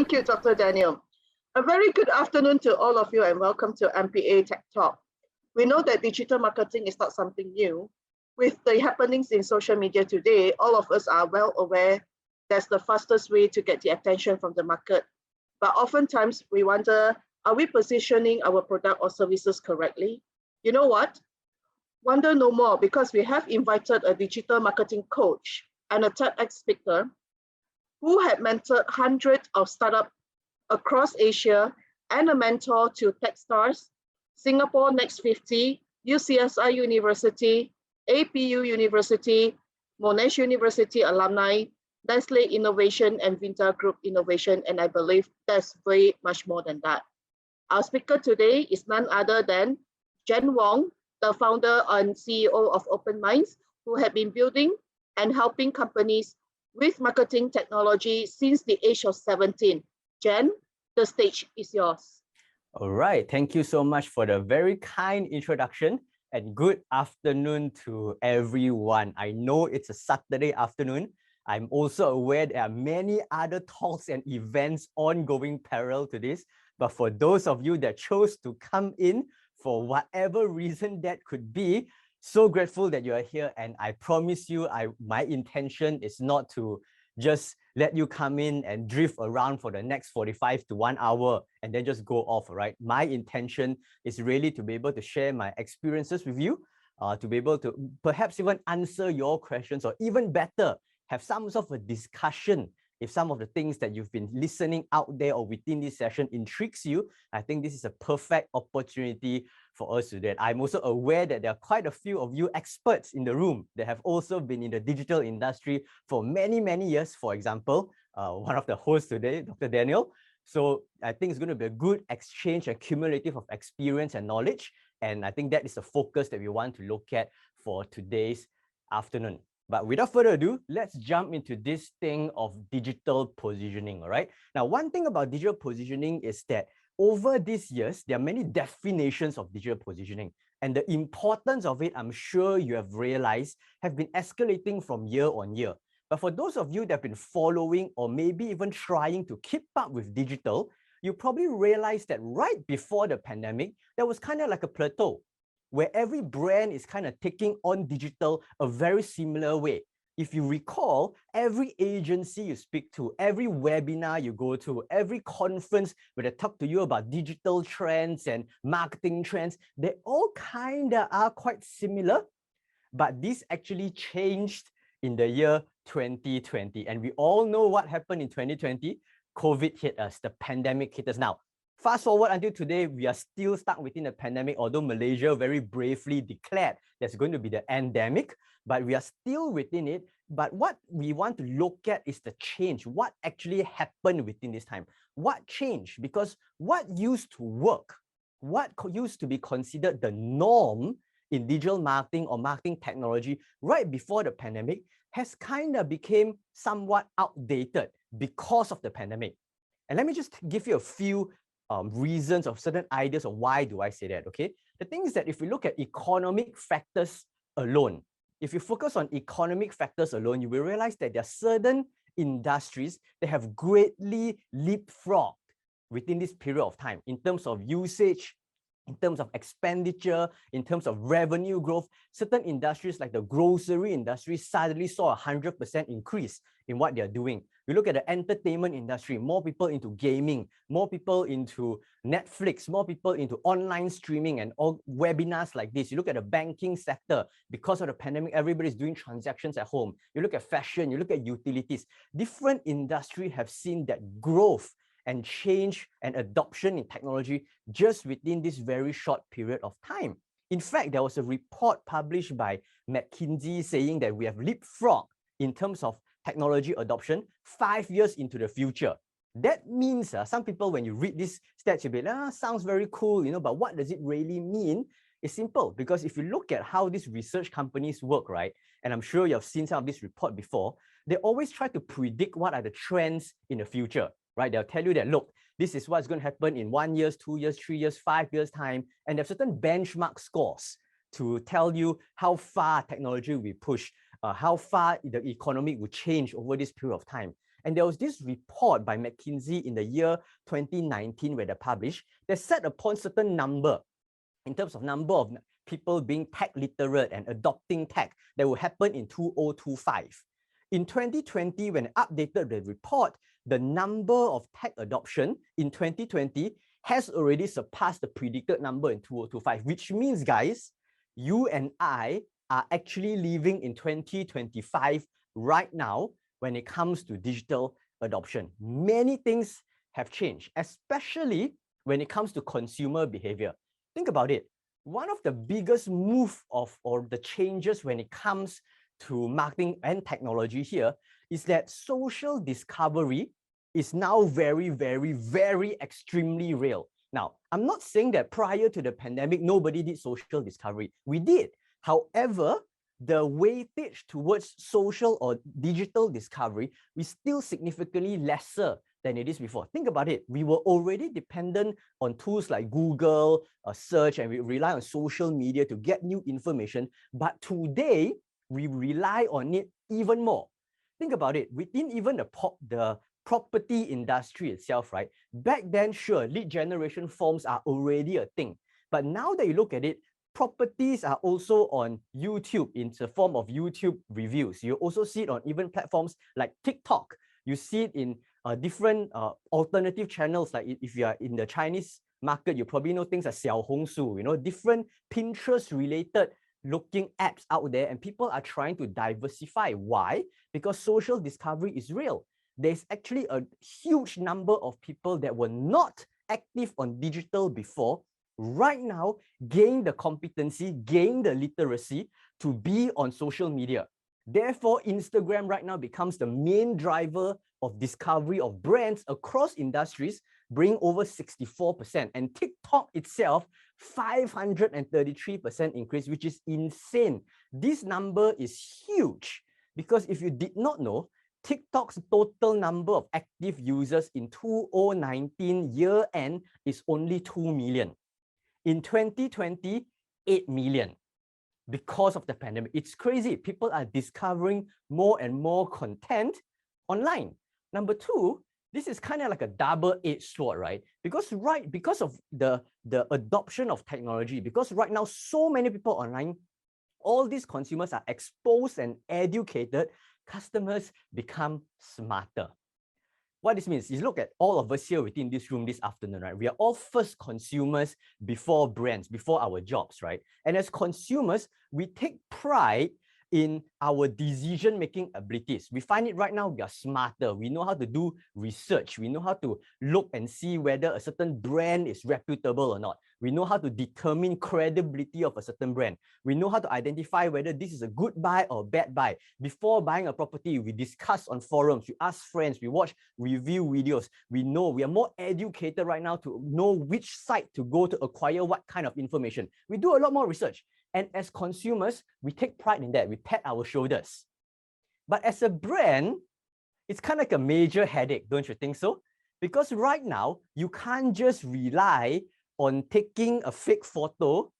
Thank you, Dr. Daniel. A very good afternoon to all of you and welcome to MPA Tech Talk. We know that digital marketing is not something new. With the happenings in social media today, all of us are well aware that's the fastest way to get the attention from the market. But oftentimes we wonder, are we positioning our product or services correctly? You know what? Wonder no more, because we have invited a digital marketing coach and a TEDx speaker who had mentored hundreds of startups across Asia and a mentor to Techstars, Singapore Next 50, UCSI University, APU University, Monash University alumni, Nestle Innovation and Vinta Group Innovation, and I believe there's way much more than that. Our speaker today is none other than Wong, the founder and CEO of OpenMinds, who have been building and helping companies with marketing technology since the age of 17. Jen, the stage is yours. All right, thank you so much for the very kind introduction and good afternoon to everyone. I know it's a Saturday afternoon. I'm also aware there are many other talks and events ongoing parallel to this, but for those of you that chose to come in for whatever reason that could be, so grateful that you are here, and I promise you, my intention is not to just let you come in and drift around for the next 45 to 1 hour and then just go off, right? My intention is really to be able to share my experiences with you, to be able to perhaps even answer your questions, or even better, have some sort of a discussion. If some of the things that you've been listening out there or within this session intrigues you, I think this is a perfect opportunity for us to do that. I'm also aware that there are quite a few of you experts in the room that have also been in the digital industry for many, many years. For example, one of the hosts today, Dr. Daniel. So I think it's going to be a good exchange and cumulative of experience and knowledge. And I think that is the focus that we want to look at for today's afternoon. But without further ado, let's jump into this thing of digital positioning, all right? Now, one thing about digital positioning is that over these years, there are many definitions of digital positioning. And the importance of it, I'm sure you have realized, have been escalating from year on year. But for those of you that have been following or maybe even trying to keep up with digital, you probably realized that right before the pandemic, there was kind of like a plateau, where every brand is kind of taking on digital a very similar way. If you recall, every agency you speak to, every webinar you go to, every conference where they talk to you about digital trends and marketing trends, they all kind of are quite similar, but this actually changed in the year 2020. And we all know what happened in 2020. COVID hit us, the pandemic hit us. Now, fast forward until today, we are still stuck within the pandemic, although Malaysia very bravely declared there's going to be the endemic, but we are still within it. But what we want to look at is the change. What actually happened within this time? What changed? Because what used to work, what used to be considered the norm in digital marketing or marketing technology right before the pandemic has kind of became somewhat outdated because of the pandemic. And let me just give you a few reasons of certain ideas of why do I say that, okay? The thing is that if we look at economic factors alone, if you focus on economic factors alone, you will realize that there are certain industries that have greatly leapfrogged within this period of time in terms of usage, in terms of expenditure, in terms of revenue growth. Certain industries like the grocery industry suddenly saw a 100% increase in what they're doing. You look at the entertainment industry, more people into gaming, more people into Netflix, more people into online streaming and all webinars like this. You look at the banking sector, because of the pandemic, everybody's doing transactions at home. You look at fashion, you look at utilities. Different industries have seen that growth and change and adoption in technology just within this very short period of time. In fact, there was a report published by McKinsey saying that we have leapfrogged in terms of technology adoption 5 years into the future. That means some people, when you read this stats, you'll be like, sounds very cool, you know, but what does it really mean? It's simple, because if you look at how these research companies work, right, and I'm sure you've seen some of this report before, they always try to predict what are the trends in the future, right? They'll tell you that, look, this is what's going to happen in 1 year, 2 years, 3 years, 5 years time, and there are certain benchmark scores to tell you how far technology will push, how far the economy will change over this period of time. And there was this report by McKinsey in the year 2019 where they published, they set upon certain number in terms of number of people being tech literate and adopting tech that will happen in 2025. In 2020, when I updated the report, the number of tech adoption in 2020 has already surpassed the predicted number in 2025, which means, guys, you and I are actually living in 2025 right now when it comes to digital adoption. Many things have changed, especially when it comes to consumer behavior. Think about it. One of the biggest move or the changes when it comes to marketing and technology here is that social discovery is now very, very, very extremely real. Now, I'm not saying that prior to the pandemic, nobody did social discovery. We did. However, the weightage towards social or digital discovery is still significantly lesser than it is before. Think about it. We were already dependent on tools like Google, search, and we rely on social media to get new information. But today, we rely on it even more. Think about it. Within even the property industry itself, right? Back then, sure, lead generation forms are already a thing. But now that you look at it, properties are also on YouTube in the form of YouTube reviews. You also see it on even platforms like TikTok. You see it in different alternative channels. Like if you are in the Chinese market, you probably know things like Xiaohongshu, different Pinterest-related looking apps out there, and people are trying to diversify. Why? Because social discovery is real. There's actually a huge number of people that were not active on digital before, right now gain the competency, gain the literacy to be on social media. Therefore, Instagram right now becomes the main driver of discovery of brands across industries, bring over 64%. And TikTok itself, 533% increase, which is insane. This number is huge because if you did not know, TikTok's total number of active users in 2019 year end is only 2 million. In 2020, 8 million. Because of the pandemic. It's crazy. People are discovering more and more content online. Number two, this is kind of like a double-edged sword, right? Because of the adoption of technology, because right now so many people online, all these consumers are exposed and educated, customers become smarter. What this means is, look at all of us here within this room this afternoon, right? We are all first consumers before brands, before our jobs, right? And as consumers, we take pride in our decision-making abilities. We find it right now, we are smarter. We know how to do research. We know how to look and see whether a certain brand is reputable or not. We know how to determine credibility of a certain brand. We know how to identify whether this is a good buy or bad buy. Before buying a property, we discuss on forums, we ask friends, we watch review videos. We know we are more educated right now to know which site to go to acquire what kind of information. We do a lot more research. And as consumers, we take pride in that. We pat our shoulders. But as a brand, it's kind of like a major headache, don't you think so? Because right now, you can't just rely on taking a fake photo,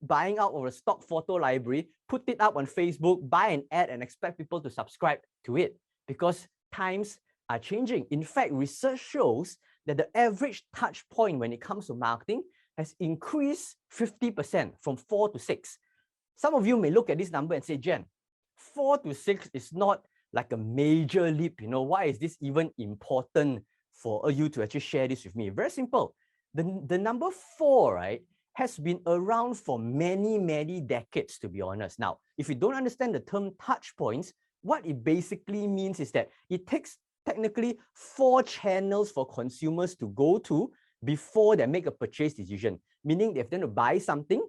buying out of a stock photo library, put it up on Facebook, buy an ad and expect people to subscribe to it, because times are changing. In fact, research shows that the average touch point when it comes to marketing has increased 50% from 4 to 6. Some of you may look at this number and say, Jen, 4 to 6 is not like a major leap. Why is this even important for you to actually share this with me? Very simple. The number 4, right, has been around for many, many decades, to be honest. Now, if you don't understand the term touch points, what it basically means is that it takes technically 4 channels for consumers to go to before they make a purchase decision. Meaning if they're going to buy something,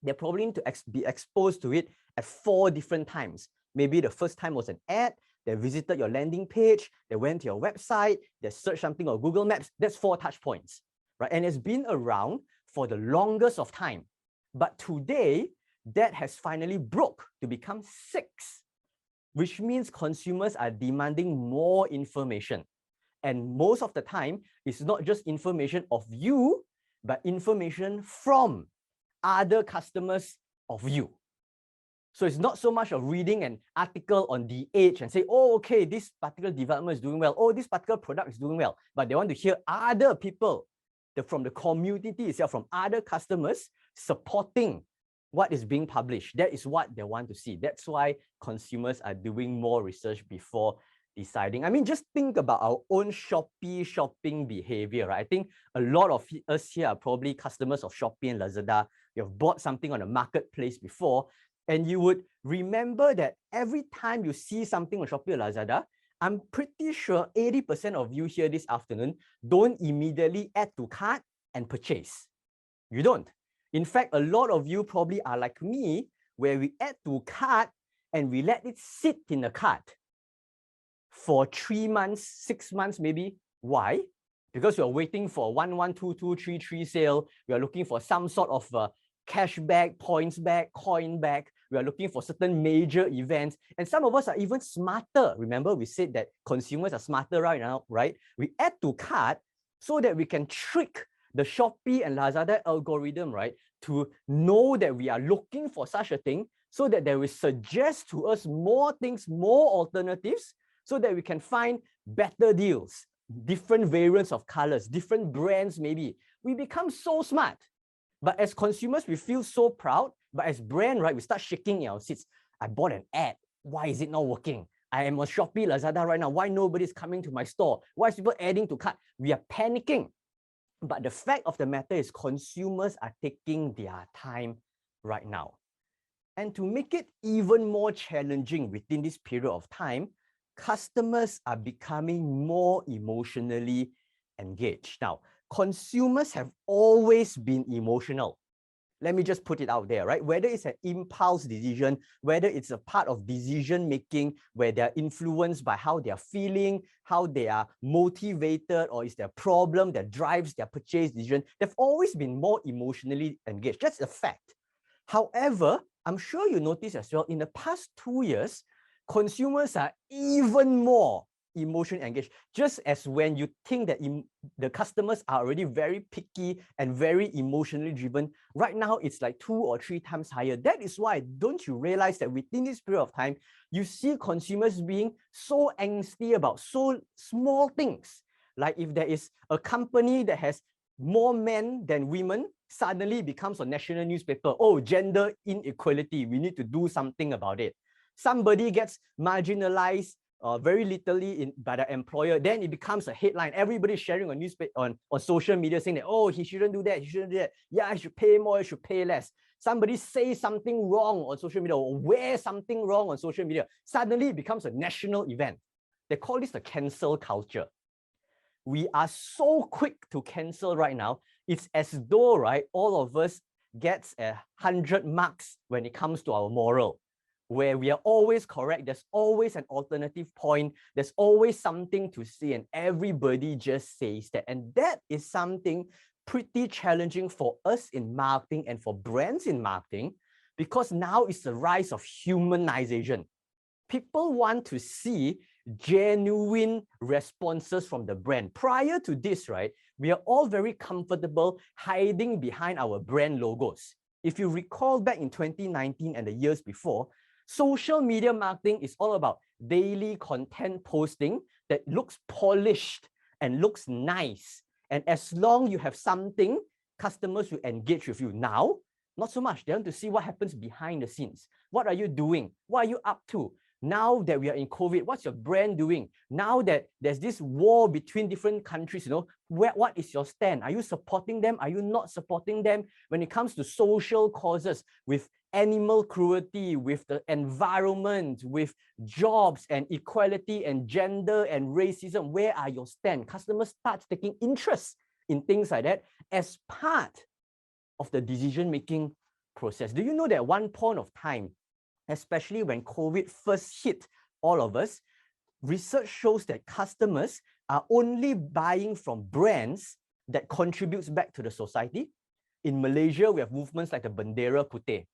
they're probably need to be exposed to it at 4 different times. Maybe the first time was an ad, they visited your landing page, they went to your website, they searched something on Google Maps. That's 4 touch points, right? And it's been around for the longest of time. But today, that has finally broke to become 6, which means consumers are demanding more information. And most of the time, it's not just information of you, but information from other customers of you. So it's not so much of reading an article on The Age and say, oh, okay, this particular development is doing well. Oh, this particular product is doing well. But they want to hear other people from the community itself, from other customers supporting what is being published. That is what they want to see. That's why consumers are doing more research before deciding. I mean, just think about our own Shopee shopping behavior, right? I think a lot of us here are probably customers of Shopee and Lazada. You have bought something on a marketplace before, and you would remember that every time you see something on Shopee or Lazada, I'm pretty sure 80% of you here this afternoon don't immediately add to cart and purchase. You don't. In fact, a lot of you probably are like me, where we add to cart and we let it sit in the cart for 3 months, 6 months maybe. Why? Because you're waiting for 1/1/2/2/3/3 sale. We are looking for some sort of cashback, points back, coin back. We are looking for certain major events. And some of us are even smarter. Remember, we said that consumers are smarter right now, right? We add to cart so that we can trick the Shopee and Lazada algorithm, right, to know that we are looking for such a thing, so that they will suggest to us more things, more alternatives, so that we can find better deals, different variants of colors, different brands maybe. We become so smart. But as consumers, we feel so proud. But as brand, right, we start shaking in our seats. I bought an ad. Why is it not working? I am on Shopee, Lazada right now. Why nobody's coming to my store? Why is people adding to cart? We are panicking. But the fact of the matter is consumers are taking their time right now. And to make it even more challenging within this period of time, customers are becoming more emotionally engaged. Now, consumers have always been emotional. Let me just put it out there, right? Whether it's an impulse decision, whether it's a part of decision making where they're influenced by how they're feeling, how they are motivated, or is there a problem that drives their purchase decision, they've always been more emotionally engaged. That's a fact. However, I'm sure you notice as well, in the past 2 years, consumers are even more emotionally engaged. Just as when you think that the customers are already very picky and very emotionally driven, right now it's like 2 or 3 times higher. That is why, don't you realize that within this period of time, you see consumers being so angsty about so small things. Like if there is a company that has more men than women, suddenly becomes a national newspaper. Oh, gender inequality, we need to do something about it. Somebody gets marginalized very little by the employer, then it becomes a headline. Everybody's sharing on newspaper, on social media, saying that, oh, he shouldn't do that, he shouldn't do that. Yeah, I should pay more, I should pay less. Somebody says something wrong on social media or wear something wrong on social media. Suddenly it becomes a national event. They call this the cancel culture. We are so quick to cancel right now. It's as though, right, all of us gets 100 marks when it comes to our moral, where we are always correct. There's always an alternative point. There's always something to say, and everybody just says that. And that is something pretty challenging for us in marketing and for brands in marketing, because now it's the rise of humanization. People want to see genuine responses from the brand. Prior to this, right, we are all very comfortable hiding behind our brand logos. If you recall back in 2019 and the years before, social media marketing is all about daily content posting that looks polished and looks nice. And as long as you have something, customers will engage with you. Now, not so much. They want to see what happens behind the scenes. What are you doing? What are you up to? Now that we are in COVID, what's your brand doing? Now that there's this war between different countries, you know, what is your stand? Are you supporting them? Are you not supporting them? When it comes to social causes, with animal cruelty, with the environment, with jobs and equality and gender and racism, where are your stand? Customers start taking interest in things like that as part of the decision-making process. Do you know that at one point of time, especially when COVID first hit all of us, research shows that customers are only buying from brands that contributes back to the society? In Malaysia, we have movements like the Bendera Putih.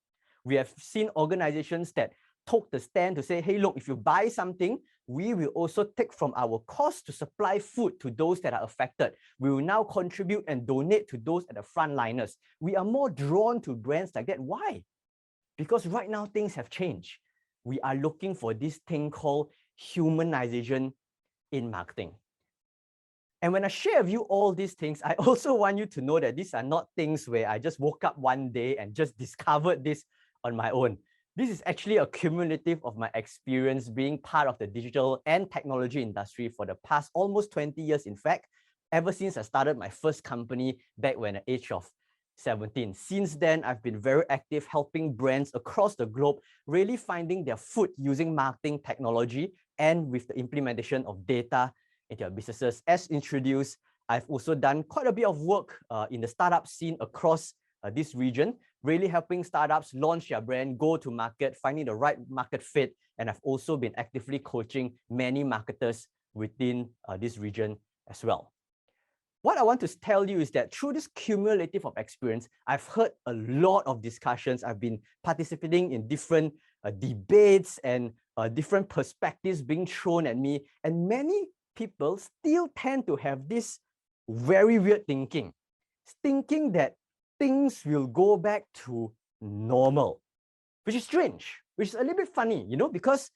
We have seen organizations that took the stand to say, hey, look, if you buy something, we will also take from our cost to supply food to those that are affected. We will now contribute and donate to those at the frontliners. We are more drawn to brands like that. Why? Because right now things have changed. We are looking for this thing called humanization in marketing. And when I share with you all these things, I also want you to know that these are not things where I just woke up one day and just discovered this on my own. This is actually a cumulative of my experience being part of the digital and technology industry for the past almost 20 years, in fact, ever since I started my first company back when at the age of 17. Since then, I've been very active helping brands across the globe really finding their foot using marketing technology and with the implementation of data into your businesses. As introduced, I've also done quite a bit of work in the startup scene across this region, really helping startups launch their brand, go to market, finding the right market fit. And I've also been actively coaching many marketers within this region as well. What I want to tell you is that through this cumulative of experience, I've heard a lot of discussions. I've been participating in different debates and different perspectives being thrown at me. And many people still tend to have this very weird thinking that things will go back to normal, which is strange, which is a little bit funny, you know, because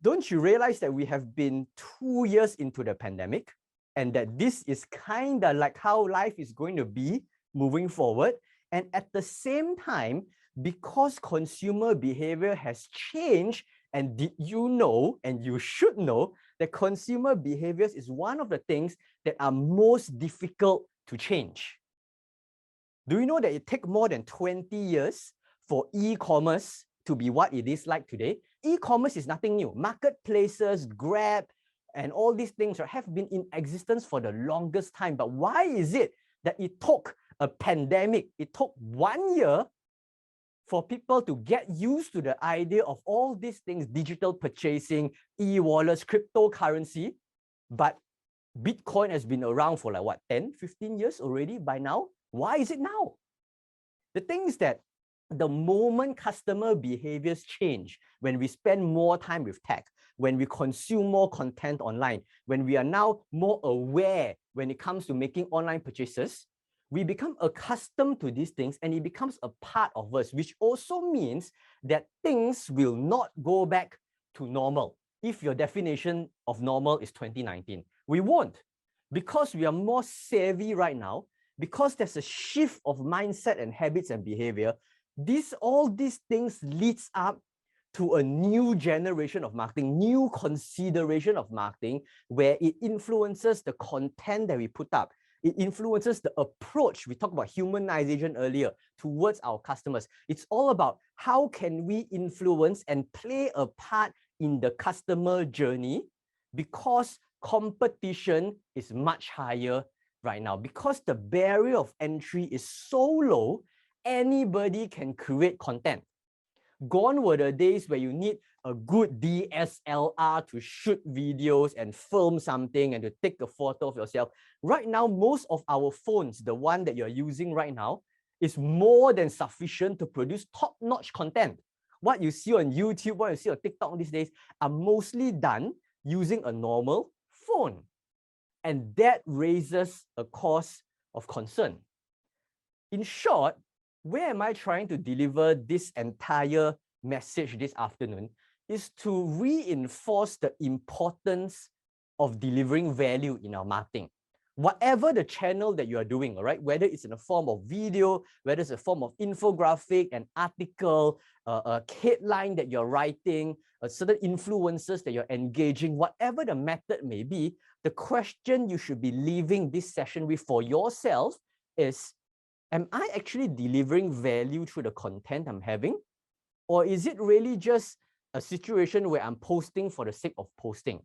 don't you realize that we have been 2 years into the pandemic and that this is kind of like how life is going to be moving forward? And at the same time, because consumer behavior has changed, and did you know, and you should know, that consumer behaviors is one of the things that are most difficult to change. Do you know that it takes more than 20 years for e-commerce to be what it is like today? E-commerce is nothing new. Marketplaces, Grab, and all these things have been in existence for the longest time. But why is it that it took a pandemic, it took 1 year for people to get used to the idea of all these things, digital purchasing, e-wallets, cryptocurrency, but Bitcoin has been around for like what, 10, 15 years already by now? Why is it now? The thing is that the moment customer behaviors change, when we spend more time with tech, when we consume more content online, when we are now more aware when it comes to making online purchases, we become accustomed to these things and it becomes a part of us, which also means that things will not go back to normal. If your definition of normal is 2019, we won't, because we are more savvy right now, because there's a shift of mindset and habits and behavior. All these things leads up to a new generation of marketing, new consideration of marketing, where it influences the content that we put up. It influences the approach. We talked about humanization earlier towards our customers. It's all about how can we influence and play a part in the customer journey, because competition is much higher right now. Because the barrier of entry is so low, anybody can create content. Gone were the days where you need a good DSLR to shoot videos and film something and to take a photo of yourself. Right now, most of our phones, the one that you're using right now, is more than sufficient to produce top-notch content. What you see on YouTube, what you see on TikTok these days are mostly done using a normal phone. And that raises a cause of concern. In short, where am I trying to deliver this entire message this afternoon is to reinforce the importance of delivering value in our marketing. Whatever the channel that you are doing, all right, whether it's in a form of video, whether it's a form of infographic, an article, a headline that you're writing, certain influencers that you're engaging, whatever the method may be, the question you should be leaving this session with for yourself is, am I actually delivering value through the content I'm having? Or is it really just a situation where I'm posting for the sake of posting?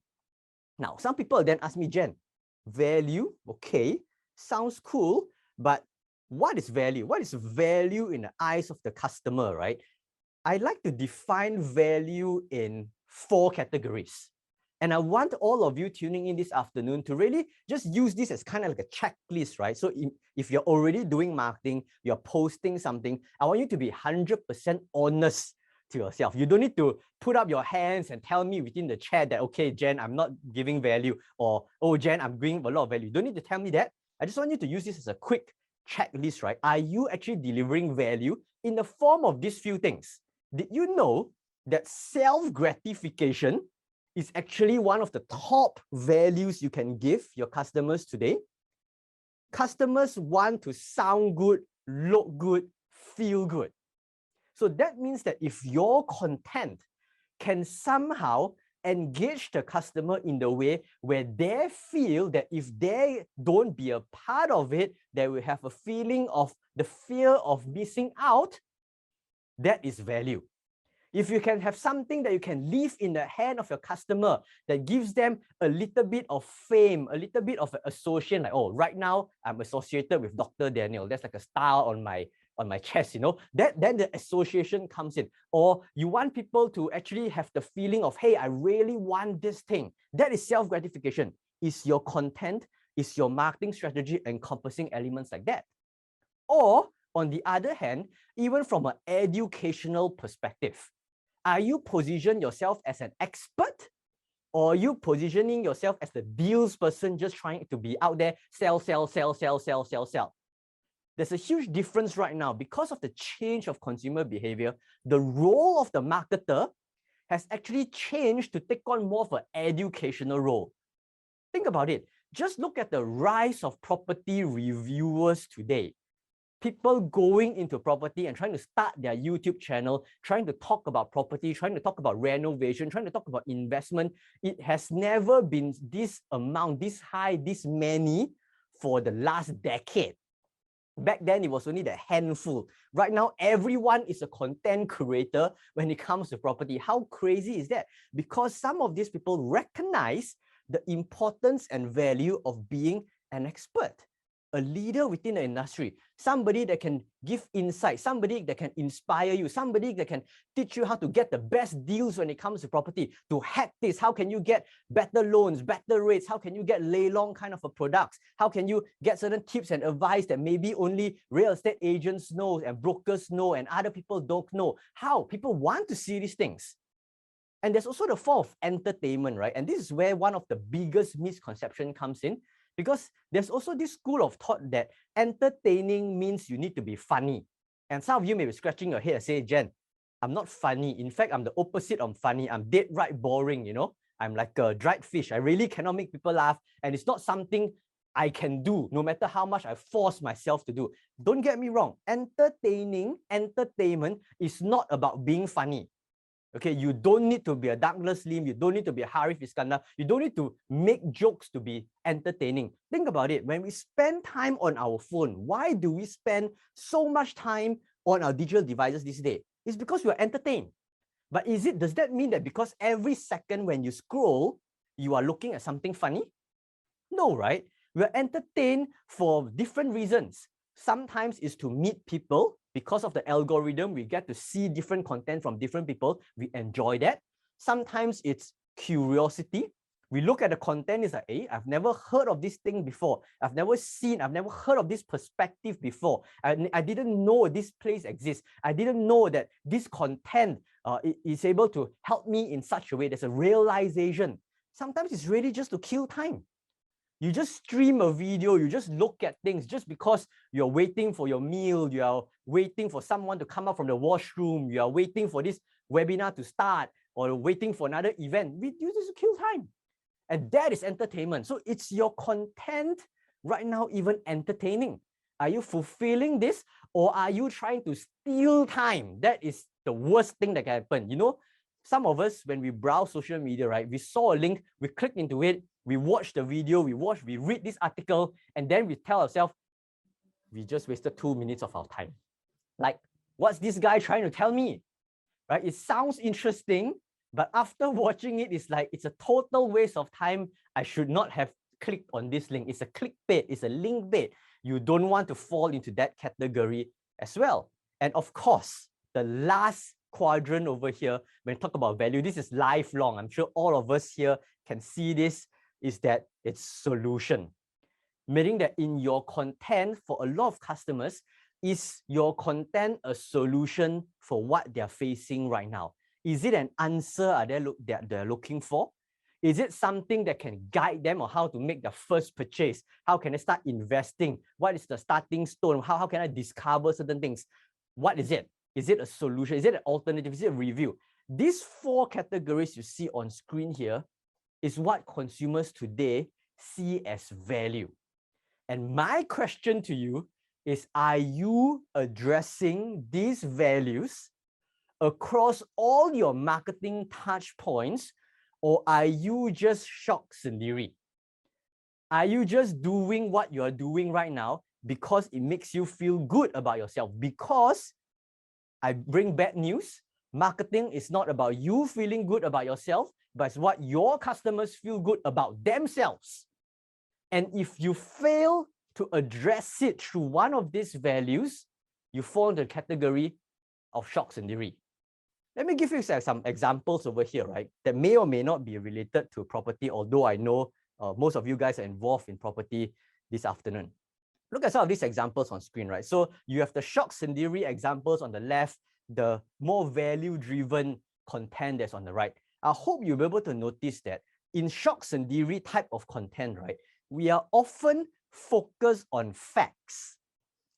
Now, some people then ask me, Jen, value, okay, sounds cool, but what is value? What is value in the eyes of the customer, right? I like to define value in 4 categories. And I want all of you tuning in this afternoon to really just use this as kind of like a checklist, right? So if you're already doing marketing, you're posting something, I want you to be 100% honest to yourself. You don't need to put up your hands and tell me within the chat that, okay, Jen, I'm not giving value, or, oh, Jen, I'm giving a lot of value. You don't need to tell me that. I just want you to use this as a quick checklist, right? Are you actually delivering value in the form of these few things? Did you know that self-gratification is actually one of the top values you can give your customers today? Customers want to sound good, look good, feel good. So that means that if your content can somehow engage the customer in the way where they feel that if they don't be a part of it, they will have a feeling of the fear of missing out, that is value. If you can have something that you can leave in the hand of your customer that gives them a little bit of fame, a little bit of association, like, oh, right now I'm associated with Dr. Daniel. That's like a star on my chest, you know, then the association comes in. Or you want people to actually have the feeling of, hey, I really want this thing. That is self-gratification. Is your content, is your marketing strategy encompassing elements like that? Or on the other hand, even from an educational perspective, are you positioning yourself as an expert, or are you positioning yourself as the deals person just trying to be out there, sell, sell, sell, sell, sell, sell, sell? There's a huge difference right now because of the change of consumer behavior. The role of the marketer has actually changed to take on more of an educational role. Think about it. Just look at the rise of property reviewers today. People going into property and trying to start their YouTube channel, trying to talk about property, trying to talk about renovation, trying to talk about investment. It has never been this amount, this high, this many for the last decade. Back then, it was only the handful. Right now, everyone is a content creator when it comes to property. How crazy is that? Because some of these people recognize the importance and value of being an expert, a leader within the industry, somebody that can give insight, somebody that can inspire you, somebody that can teach you how to get the best deals when it comes to property, to hack this. How can you get better loans, better rates? How can you get lay-long kind of a products? How can you get certain tips and advice that maybe only real estate agents know and brokers know and other people don't know? How? People want to see these things. And there's also the form of entertainment, right? And this is where one of the biggest misconception comes in, because there's also this school of thought that entertaining means you need to be funny. And some of you may be scratching your head and say, Jen, I'm not funny. In fact, I'm the opposite of funny. I'm dead right boring, you know? I'm like a dried fish. I really cannot make people laugh. And it's not something I can do, no matter how much I force myself to do. Don't get me wrong. Entertainment is not about being funny. Okay, you don't need to be a Douglas Lim, you don't need to be a Harif Iskandar, you don't need to make jokes to be entertaining. Think about it, when we spend time on our phone, why do we spend so much time on our digital devices this day? It's because we are entertained. But does that mean that because every second when you scroll, you are looking at something funny? No, right? We are entertained for different reasons. Sometimes it's to meet people. Because of the algorithm, we get to see different content from different people. We enjoy that. Sometimes it's curiosity. We look at the content, it's like, hey, I've never heard of this thing before. I've never heard of this perspective before. I didn't know this place exists. I didn't know that this content is able to help me in such a way. There's a realization. Sometimes it's really just to kill time. You just stream a video, you just look at things just because you're waiting for your meal, you are waiting for someone to come out from the washroom, you are waiting for this webinar to start, or waiting for another event. You just kill time. And that is entertainment. So it's your content right now even entertaining. Are you fulfilling this, or are you trying to steal time? That is the worst thing that can happen. You know, some of us, when we browse social media, right, we saw a link, we click into it, we watch the video, we read this article, and then we tell ourselves, we just wasted 2 minutes of our time. Like, what's this guy trying to tell me? Right? It sounds interesting, but after watching it, it's like, it's a total waste of time. I should not have clicked on this link. It's a clickbait, it's a link bait. You don't want to fall into that category as well. And of course, the last quadrant over here, when we talk about value, this is lifelong. I'm sure all of us here can see this, is that it's solution. Meaning that in your content, for a lot of customers, is your content a solution for what they're facing right now? Is it an answer that they're looking for? Is it something that can guide them on how to make their first purchase? How can they start investing? What is the starting stone? How can I discover certain things? What is it? Is it a solution? Is it an alternative? Is it a review? These 4 categories you see on screen here is what consumers today see as value. And my question to you is, are you addressing these values across all your marketing touch points, or are you just shock sendiri? Are you just doing what you're doing right now because it makes you feel good about yourself? Because I bring bad news. Marketing is not about you feeling good about yourself, but it's what your customers feel good about themselves. And if you fail to address it through one of these values, you fall into the category of shock sendiri. Let me give you some examples over here, right? That may or may not be related to property, although I know most of you guys are involved in property this afternoon. Look at some of these examples on screen, right? So you have the shock sendiri examples on the left, the more value-driven content that's on the right. I hope you'll be able to notice that in shock sendiri type of content, right, we are often focused on facts.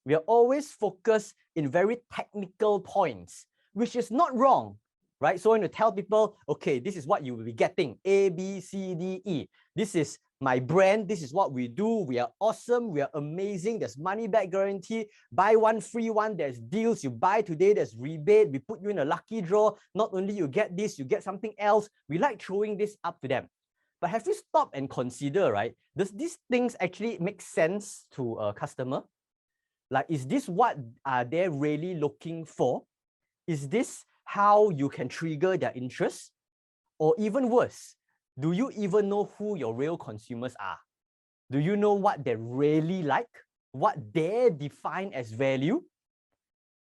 We are always focused in very technical points, which is not wrong, right? So when you tell people, okay, this is what you will be getting, A, B, C, D, E. This is my brand. This is what we do. We are awesome. We are amazing. There's money back guarantee. Buy one, free one. There's deals. You buy today, there's rebate. We put you in a lucky draw. Not only you get this, you get something else. We like throwing this up to them. But have you stopped and consider, right? Does these things actually make sense to a customer? Like, is this what are they really looking for? Is this how you can trigger their interest? Or even worse, do you even know who your real consumers are? Do you know what they really like? What they define as value?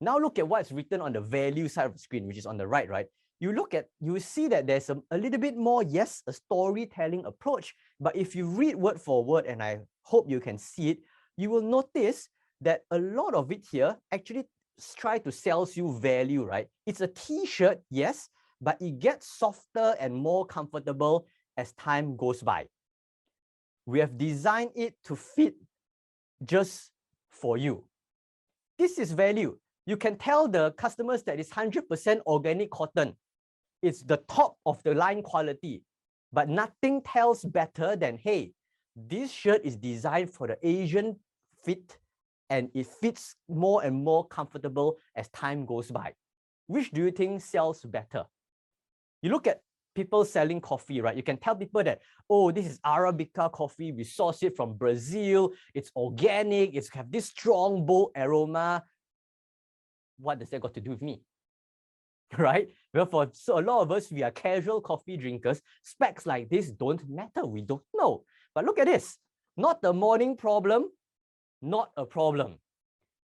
Now look at what's written on the value side of the screen, which is on the right, right? You see that there's a little bit more, yes, a storytelling approach. But if you read word for word, and I hope you can see it, you will notice that a lot of it here actually try to sell you value, right? It's a t-shirt, yes, but it gets softer and more comfortable as time goes by. We have designed it to fit just for you. This is value. You can tell the customers that it's 100% organic cotton. It's the top of the line quality, but nothing tells better than, hey, this shirt is designed for the Asian fit, and it fits more and more comfortable as time goes by. Which do you think sells better? You look at people selling coffee, right? You can tell people that, oh, this is Arabica coffee. We source it from Brazil. It's organic. It's have this strong, bold aroma. What does that got to do with me? Right? Well, for a lot of us, we are casual coffee drinkers. Specs like this don't matter. We don't know. But look at this. Not the morning problem, not a problem.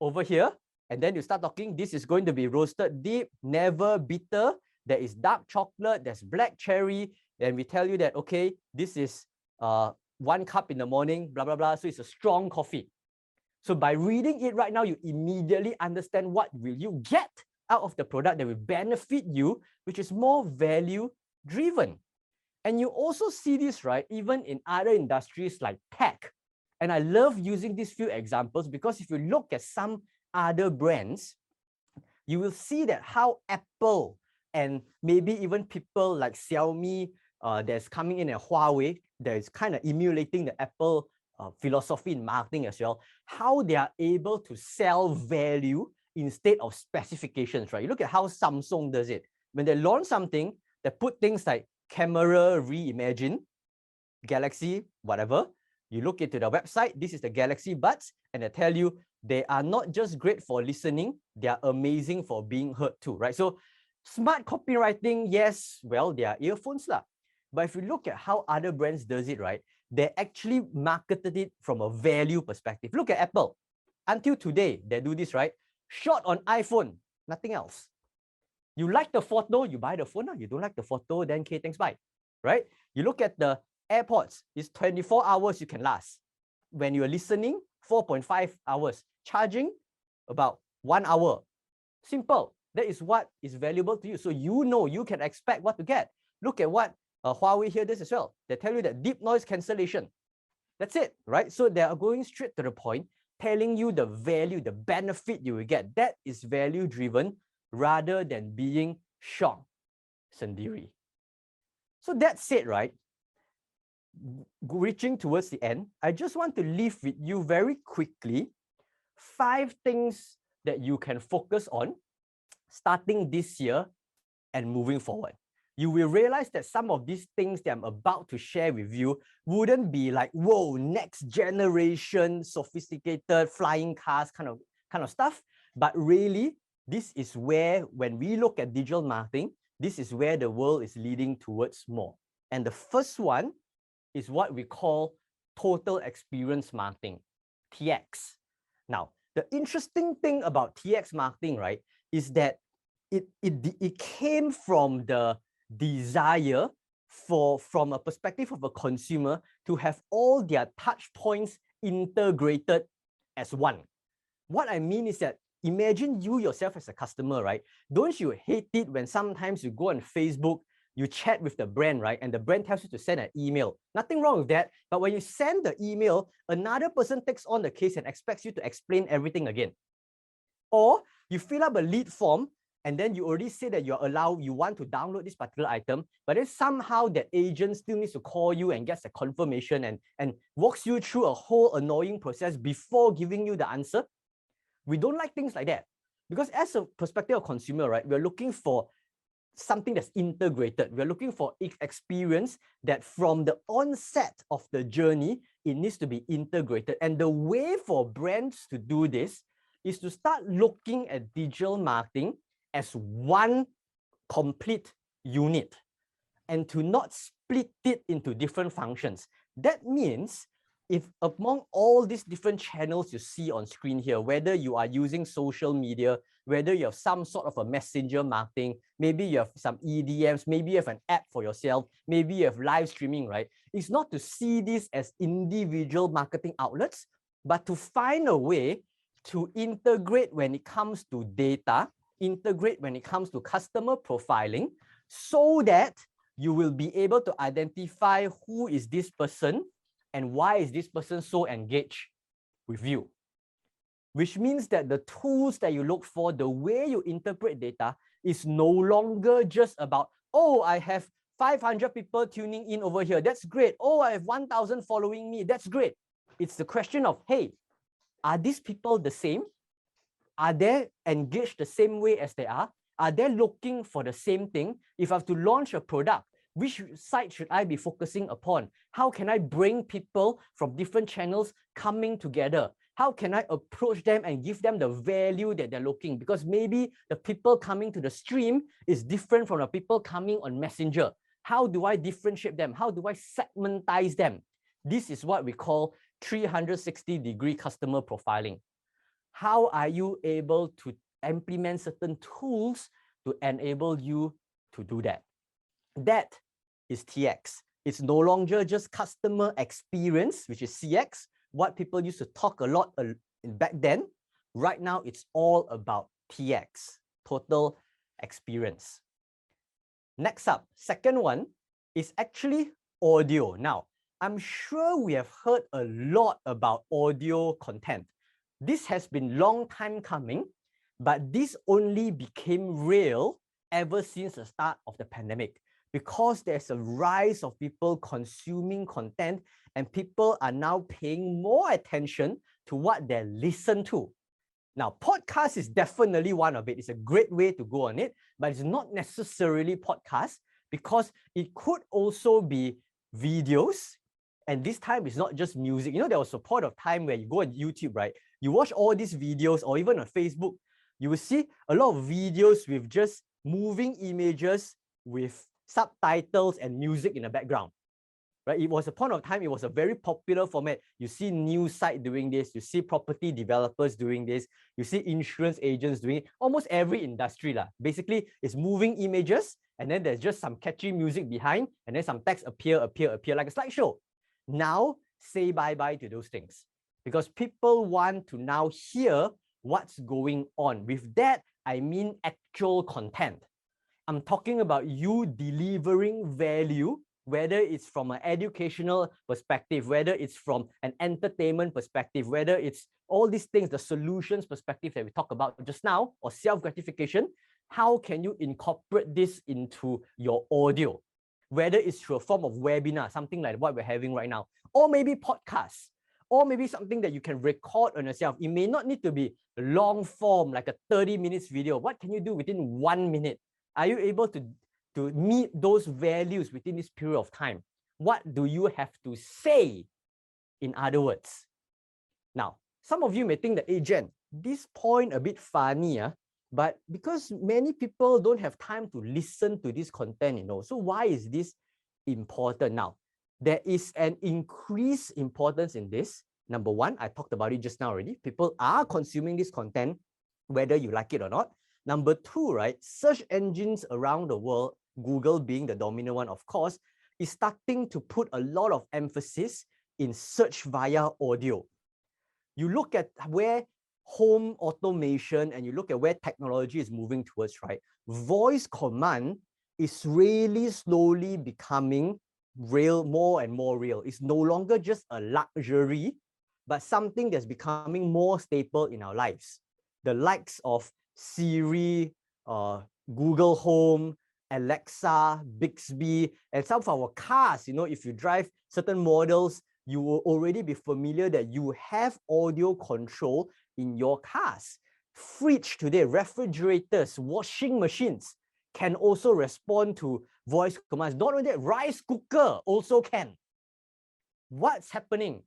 Over here, and then you start talking, this is going to be roasted deep, never bitter. There is dark chocolate, there's black cherry. And we tell you that, okay, this is 1 cup in the morning, blah, blah, blah. So it's a strong coffee. So by reading it right now, you immediately understand what will you get out of the product that will benefit you, which is more value driven. And you also see this, right, even in other industries like tech. And I love using these few examples because if you look at some other brands, you will see that how Apple and maybe even people like Xiaomi that's coming in at Huawei, that is kind of emulating the Apple philosophy in marketing as well, how they are able to sell value instead of specifications, right? You look at how Samsung does it. When they launch something, they put things like camera reimagine, Galaxy, whatever. You look into the website, this is the Galaxy Buds, and they tell you they are not just great for listening, they are amazing for being heard too, right? So smart copywriting, yes, well, they are earphones lah. But if you look at how other brands does it, right, they actually marketed it from a value perspective. Look at Apple. Until today, they do this, right? Shot on iPhone, nothing else. You like the photo, you buy the phone. You don't like the photo, then okay, thanks, bye, right? You look at the AirPods, it's 24 hours you can last. When you're listening, 4.5 hours. Charging, about 1 hour. Simple. That is what is valuable to you. So you know you can expect what to get. Look at what Huawei here does as well. They tell you that deep noise cancellation. That's it, right? So they are going straight to the point, telling you the value, the benefit you will get. That is value driven rather than being shocked sendiri. So that said, right, reaching towards the end, I just want to leave with you very quickly 5 things that you can focus on starting this year and moving forward. You will realize that some of these things that I'm about to share with you wouldn't be like, whoa, next generation, sophisticated flying cars kind of stuff. But really, this is where, when we look at digital marketing, this is where the world is leading towards more. And the first one is what we call total experience marketing, TX. Now, the interesting thing about TX marketing, right, is that it came from the desire from a perspective of a consumer to have all their touch points integrated as one. What I mean is that imagine you yourself as a customer, right? Don't you hate it when sometimes you go on Facebook, you chat with the brand, right? And the brand tells you to send an email. Nothing wrong with that. But when you send the email, another person takes on the case and expects you to explain everything again. Or you fill up a lead form and then you already say that you want to download this particular item, but then somehow that agent still needs to call you and gets a confirmation and walks you through a whole annoying process before giving you the answer. We don't like things like that, because as a perspective of consumer, right, we're looking for something that's integrated. We're looking for experience that from the onset of the journey, it needs to be integrated. And the way for brands to do this is to start looking at digital marketing as one complete unit and to not split it into different functions. That means if among all these different channels you see on screen here, whether you are using social media, whether you have some sort of a messenger marketing, maybe you have some EDMs, maybe you have an app for yourself, maybe you have live streaming, right? It's not to see this as individual marketing outlets, but to find a way to integrate when it comes to data, integrate when it comes to customer profiling, so that you will be able to identify who is this person and why is this person so engaged with you. Which means that the tools that you look for, the way you interpret data is no longer just about, oh, I have 500 people tuning in over here. That's great. Oh, I have 1,000 following me. That's great. It's the question of, hey, are these people the same? Are they engaged the same way as they are? Are they looking for the same thing? If I have to launch a product, which site should I be focusing upon? How can I bring people from different channels coming together? How can I approach them and give them the value that they're looking? Because maybe the people coming to the stream is different from the people coming on Messenger. How do I differentiate them? How do I segmentize them? This is what we call 360-degree customer profiling. How are you able to implement certain tools to enable you to do that? That is TX. It's no longer just customer experience, which is CX, what people used to talk a lot back then. Right now, it's all about TX, total experience. Next up, second one is actually audio. Now, I'm sure we have heard a lot about audio content. This has been long time coming, but this only became real ever since the start of the pandemic, because there's a rise of people consuming content and people are now paying more attention to what they listen to. Now, podcast is definitely one of it. It's a great way to go on it, but it's not necessarily podcast, because it could also be videos. And this time it's not just music. You know, there was a point of time where you go on YouTube, right? You watch all these videos, or even on Facebook, you will see a lot of videos with just moving images with subtitles and music in the background, right? It was a point of time, it was a very popular format. You see news site doing this, you see property developers doing this, you see insurance agents doing it, almost every industry lah. Basically, it's moving images and then there's just some catchy music behind and then some text appear like a slideshow. Now, say bye-bye to those things, because people want to now hear what's going on. With that, I mean actual content. I'm talking about you delivering value, whether it's from an educational perspective, whether it's from an entertainment perspective, whether it's all these things, the solutions perspective that we talked about just now, or self-gratification. how can you incorporate this into your audio? Whether it's through a form of webinar, something like what we're having right now, or maybe podcasts, or maybe something that you can record on yourself. It may not need to be long form, like a 30 minutes video. What can you do within 1 minute? Are you able to meet those values within this period of time? What do you have to say? In other words, now, some of you may think that, hey, Jen, this point a bit funny, but because many people don't have time to listen to this content, so why is this important? Now, there is an increased importance in this. Number one, I talked about it just now already. People are consuming this content, whether you like it or not. Number two, right, search engines around the world, Google being the dominant one, of course, is starting to put a lot of emphasis in search via audio. You look at where home automation and you look at where technology is moving towards, right? Voice command is really slowly becoming real, more and more real. It's no longer just a luxury, but something that's becoming more staple in our lives. The likes of Siri, Google Home, Alexa, Bixby, and some of our cars, if you drive certain models, you will already be familiar that you have audio control in your cars. Fridge today, refrigerators, washing machines can also respond to voice commands. Not only that, rice cooker also can. What's happening?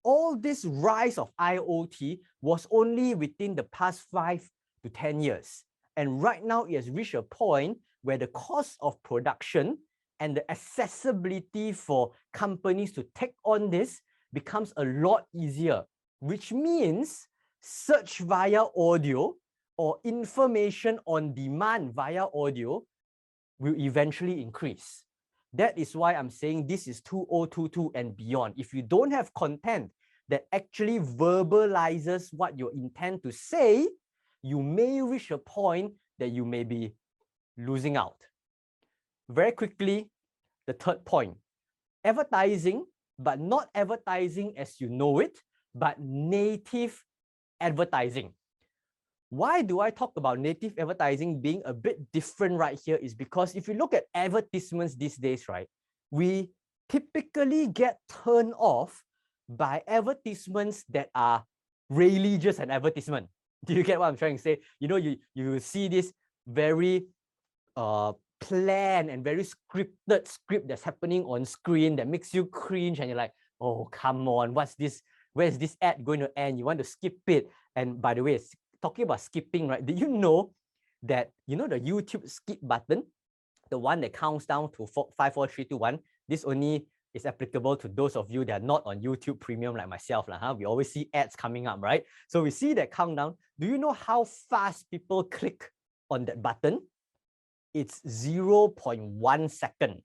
All this rise of IoT was only within the past 5 to 10 years. And right now it has reached a point where the cost of production and the accessibility for companies to take on this becomes a lot easier, which means search via audio or information on demand via audio will eventually increase. That is why I'm saying this is 2022 and beyond. If you don't have content that actually verbalizes what you intend to say, you may reach a point that you may be losing out. Very quickly, the third point, advertising, but not advertising as you know it, but native advertising. Why do I talk about native advertising being a bit different right here is because if you look at advertisements these days, right, we typically get turned off by advertisements that are really just an advertisement. Do you get what I'm trying to say? You see this very planned and very scripted script that's happening on screen that makes you cringe and you're like, oh, come on, what's this? Where's this ad going to end? You want to skip it. And by the way, talking about skipping, right? Did you know that, the YouTube skip button, the one that counts down to 5, 4, 3, 2, 1, this only is applicable to those of you that are not on YouTube Premium like myself. We always see ads coming up, right? So we see that countdown. Do you know how fast people click on that button? It's 0.1 second.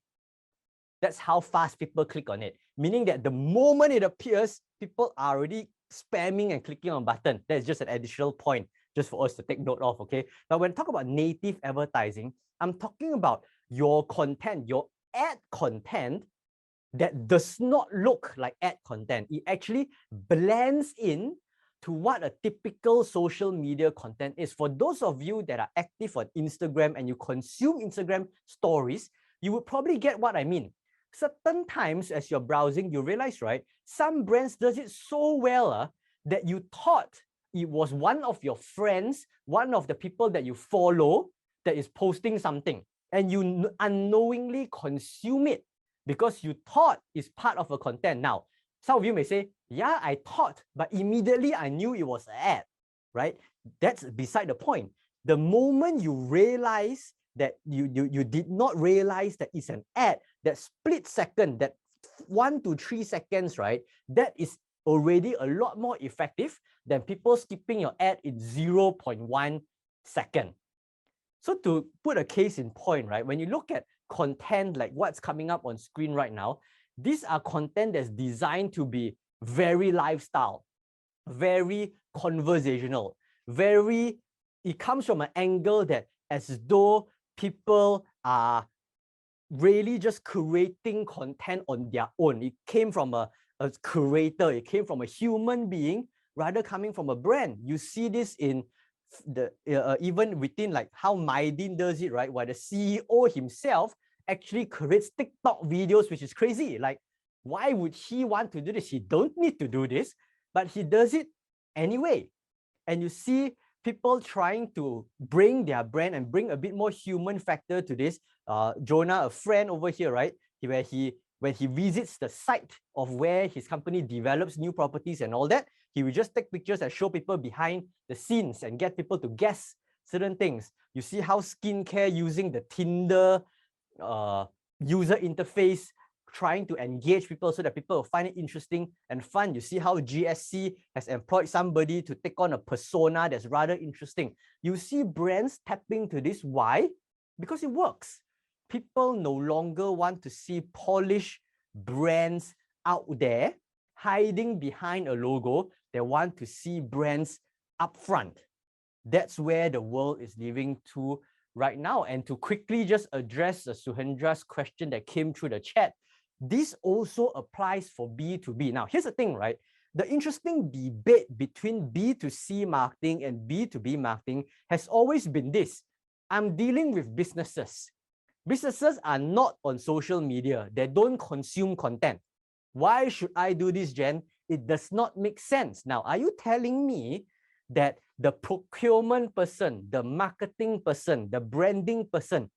That's how fast people click on it. Meaning that the moment it appears, people are already spamming and clicking on button. That's just an additional point just for us to take note of, okay? But when I talk about native advertising, I'm talking about your content, your ad content that does not look like ad content. It actually blends in to what a typical social media content is. For those of you that are active on Instagram and you consume Instagram stories, you would probably get what I mean. Certain times as you're browsing, you realize, right, some brands does it so well that you thought it was one of your friends, one of the people that you follow that is posting something, and you unknowingly consume it because you thought it's part of a content. Now, some of you may say, yeah, I thought, but immediately I knew it was an ad, right? That's beside the point. The moment you realize that you did not realize that it's an ad, that split second, that 1 to 3 seconds, right? That is already a lot more effective than people skipping your ad in 0.1 second. So to put a case in point, right? When you look at content like what's coming up on screen right now, these are content that's designed to be very lifestyle, very conversational, it comes from an angle that as though people are really just creating content on their own. It came from a creator, it came from a human being, rather coming from a brand. You see this in even within like how Maidin does it, right? Where the CEO himself actually creates TikTok videos, which is crazy. Like, why would he want to do this? He don't need to do this, but he does it anyway. And you see people trying to bring their brand and bring a bit more human factor to this. Jonah, a friend over here, right? When he visits the site of where his company develops new properties and all that, he will just take pictures and show people behind the scenes and get people to guess certain things. You see how skincare using the Tinder user interface, trying to engage people so that people will find it interesting and fun. You see how GSC has employed somebody to take on a persona that's rather interesting. You see brands tapping to this. Why? Because it works. People no longer want to see polished brands out there hiding behind a logo. They want to see brands up front. That's where the world is living to right now. And to quickly just address Suhendra's question that came through the chat, this also applies for B2B. Now, here's the thing, right? The interesting debate between B2C marketing and B2B marketing has always been this. I'm dealing with businesses. Businesses are not on social media. They don't consume content. Why should I do this, Jen? It does not make sense. Now, are you telling me that the procurement person, the marketing person, the branding person,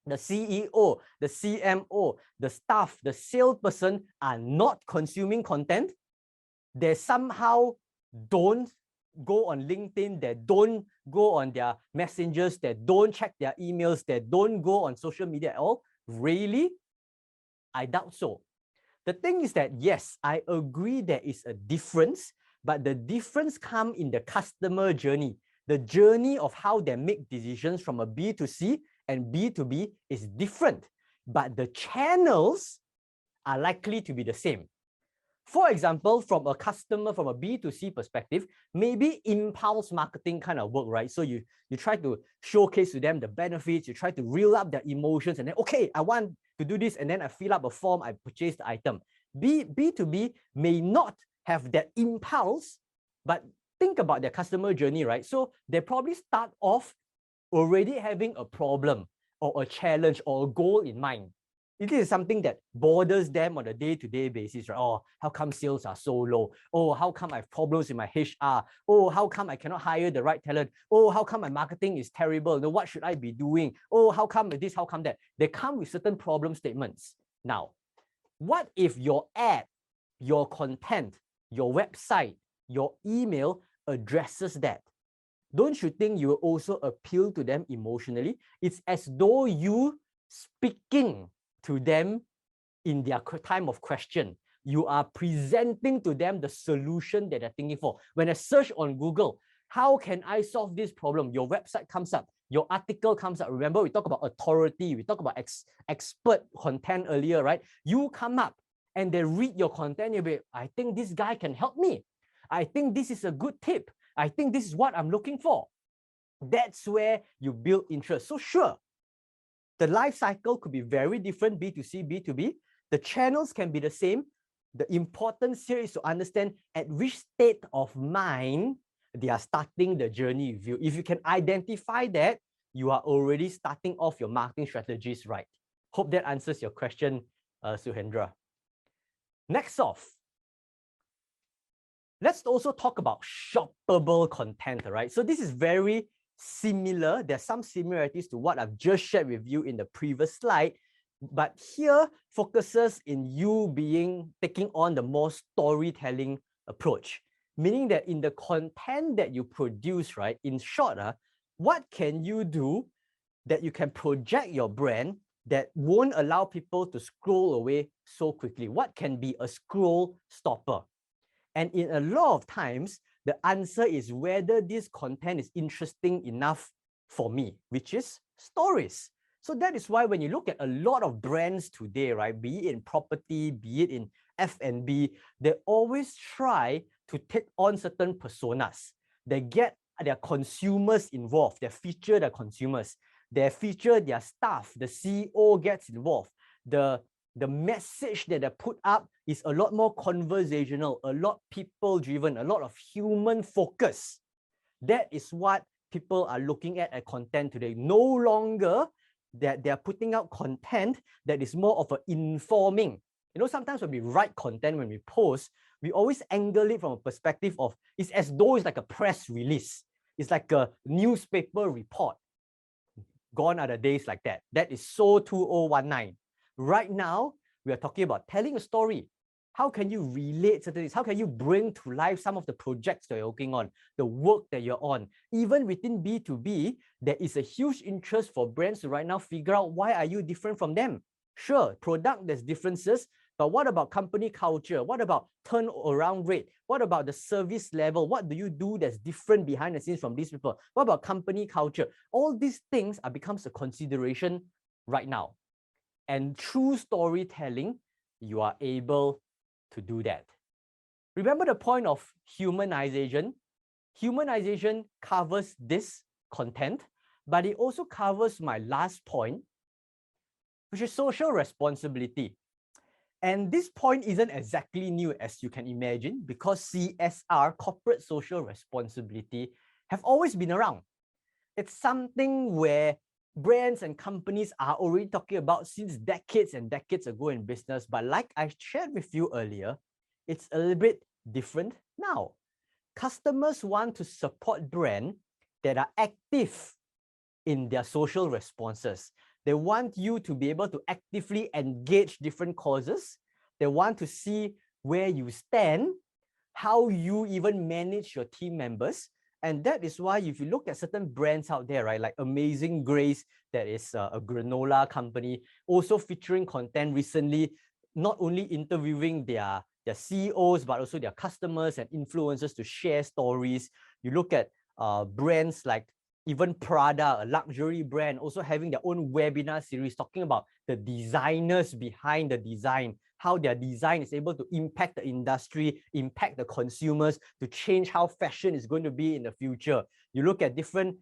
the CEO, the CMO, the staff, the salesperson are not consuming content? They somehow don't go on LinkedIn, they don't go on their messengers, they don't check their emails, they don't go on social media at all? Really? I doubt so. The thing is that, yes, I agree there is a difference, but the difference comes in the customer journey. The journey of how they make decisions from a B2C and B2B is different, but the channels are likely to be the same. For example, from a customer, from a B2C perspective, maybe impulse marketing kind of work, right? So you try to showcase to them the benefits, you try to reel up their emotions, and then, okay, I want to do this, and then I fill up a form, I purchase the item. B2B may not have that impulse, but think about their customer journey, right? So they probably start off already having a problem or a challenge or a goal in mind. It is something that bothers them on a day-to-day basis, right? Oh, how come sales are so low? Oh, how come I have problems with my HR? Oh, how come I cannot hire the right talent? Oh, how come my marketing is terrible? No, what should I be doing? Oh, how come this? How come that? They come with certain problem statements. Now, what if your ad, your content, your website, your email addresses that? Don't you think you will also appeal to them emotionally? It's as though you speaking to them in their time of question. You are presenting to them the solution that they're thinking for. When I search on Google, how can I solve this problem? Your website comes up, your article comes up. Remember, we talk about authority, we talk about expert content earlier, right? You come up and they read your content, you'll be, I think this guy can help me. I think this is a good tip. I think this is what I'm looking for. That's where you build interest. So sure, the life cycle could be very different, B2C, B2B. The channels can be the same. The importance here is to understand at which state of mind they are starting the journey with you. If you can identify that, you are already starting off your marketing strategies right. Hope that answers your question, Suhendra. Next off, let's also talk about shoppable content, right? So this is very similar. There's some similarities to what I've just shared with you in the previous slide, but here focuses in you taking on the more storytelling approach, meaning that in the content that you produce, right, in short, what can you do that you can project your brand that won't allow people to scroll away so quickly? What can be a scroll stopper? And in a lot of times, the answer is whether this content is interesting enough for me, which is stories. So that is why when you look at a lot of brands today, right, be it in property, be it in F&B, they always try to take on certain personas. They get their consumers involved, they feature their consumers, they feature their staff, the CEO gets involved. The message that they put up is a lot more conversational, a lot people driven, a lot of human focus. That is what people are looking at content today. No longer that they're putting out content that is more of an informing. You know, sometimes when we write content, when we post, we always angle it from a perspective of it's as though it's like a press release. It's like a newspaper report. Gone are the days like that. That is so 2019. Right now, we are talking about telling a story. How can you relate to this? How can you bring to life some of the projects that you're working on, the work that you're on? Even within B2B, there is a huge interest for brands to right now figure out why are you different from them. Sure, product, there's differences, but what about company culture? What about turnaround rate? What about the service level? What do you do that's different behind the scenes from these people? What about company culture? All these things are becomes a consideration right now. And through storytelling, you are able to do that. Remember the point of humanization? Humanization covers this content, but it also covers my last point, which is social responsibility. And this point isn't exactly new, as you can imagine, because CSR, corporate social responsibility, have always been around. It's something where brands and companies are already talking about since decades and decades ago in business. But like I shared with you earlier, it's a little bit different now. Customers want to support brands that are active in their social responses. They want you to be able to actively engage different causes. They want to see where you stand, how you even manage your team members. And that is why if you look at certain brands out there, right, like Amazing Grace, that is a granola company, also featuring content recently, not only interviewing their CEOs, but also their customers and influencers to share stories. You look at brands like even Prada, a luxury brand, also having their own webinar series talking about the designers behind the design, how their design is able to impact the industry, impact the consumers, to change how fashion is going to be in the future. You look at different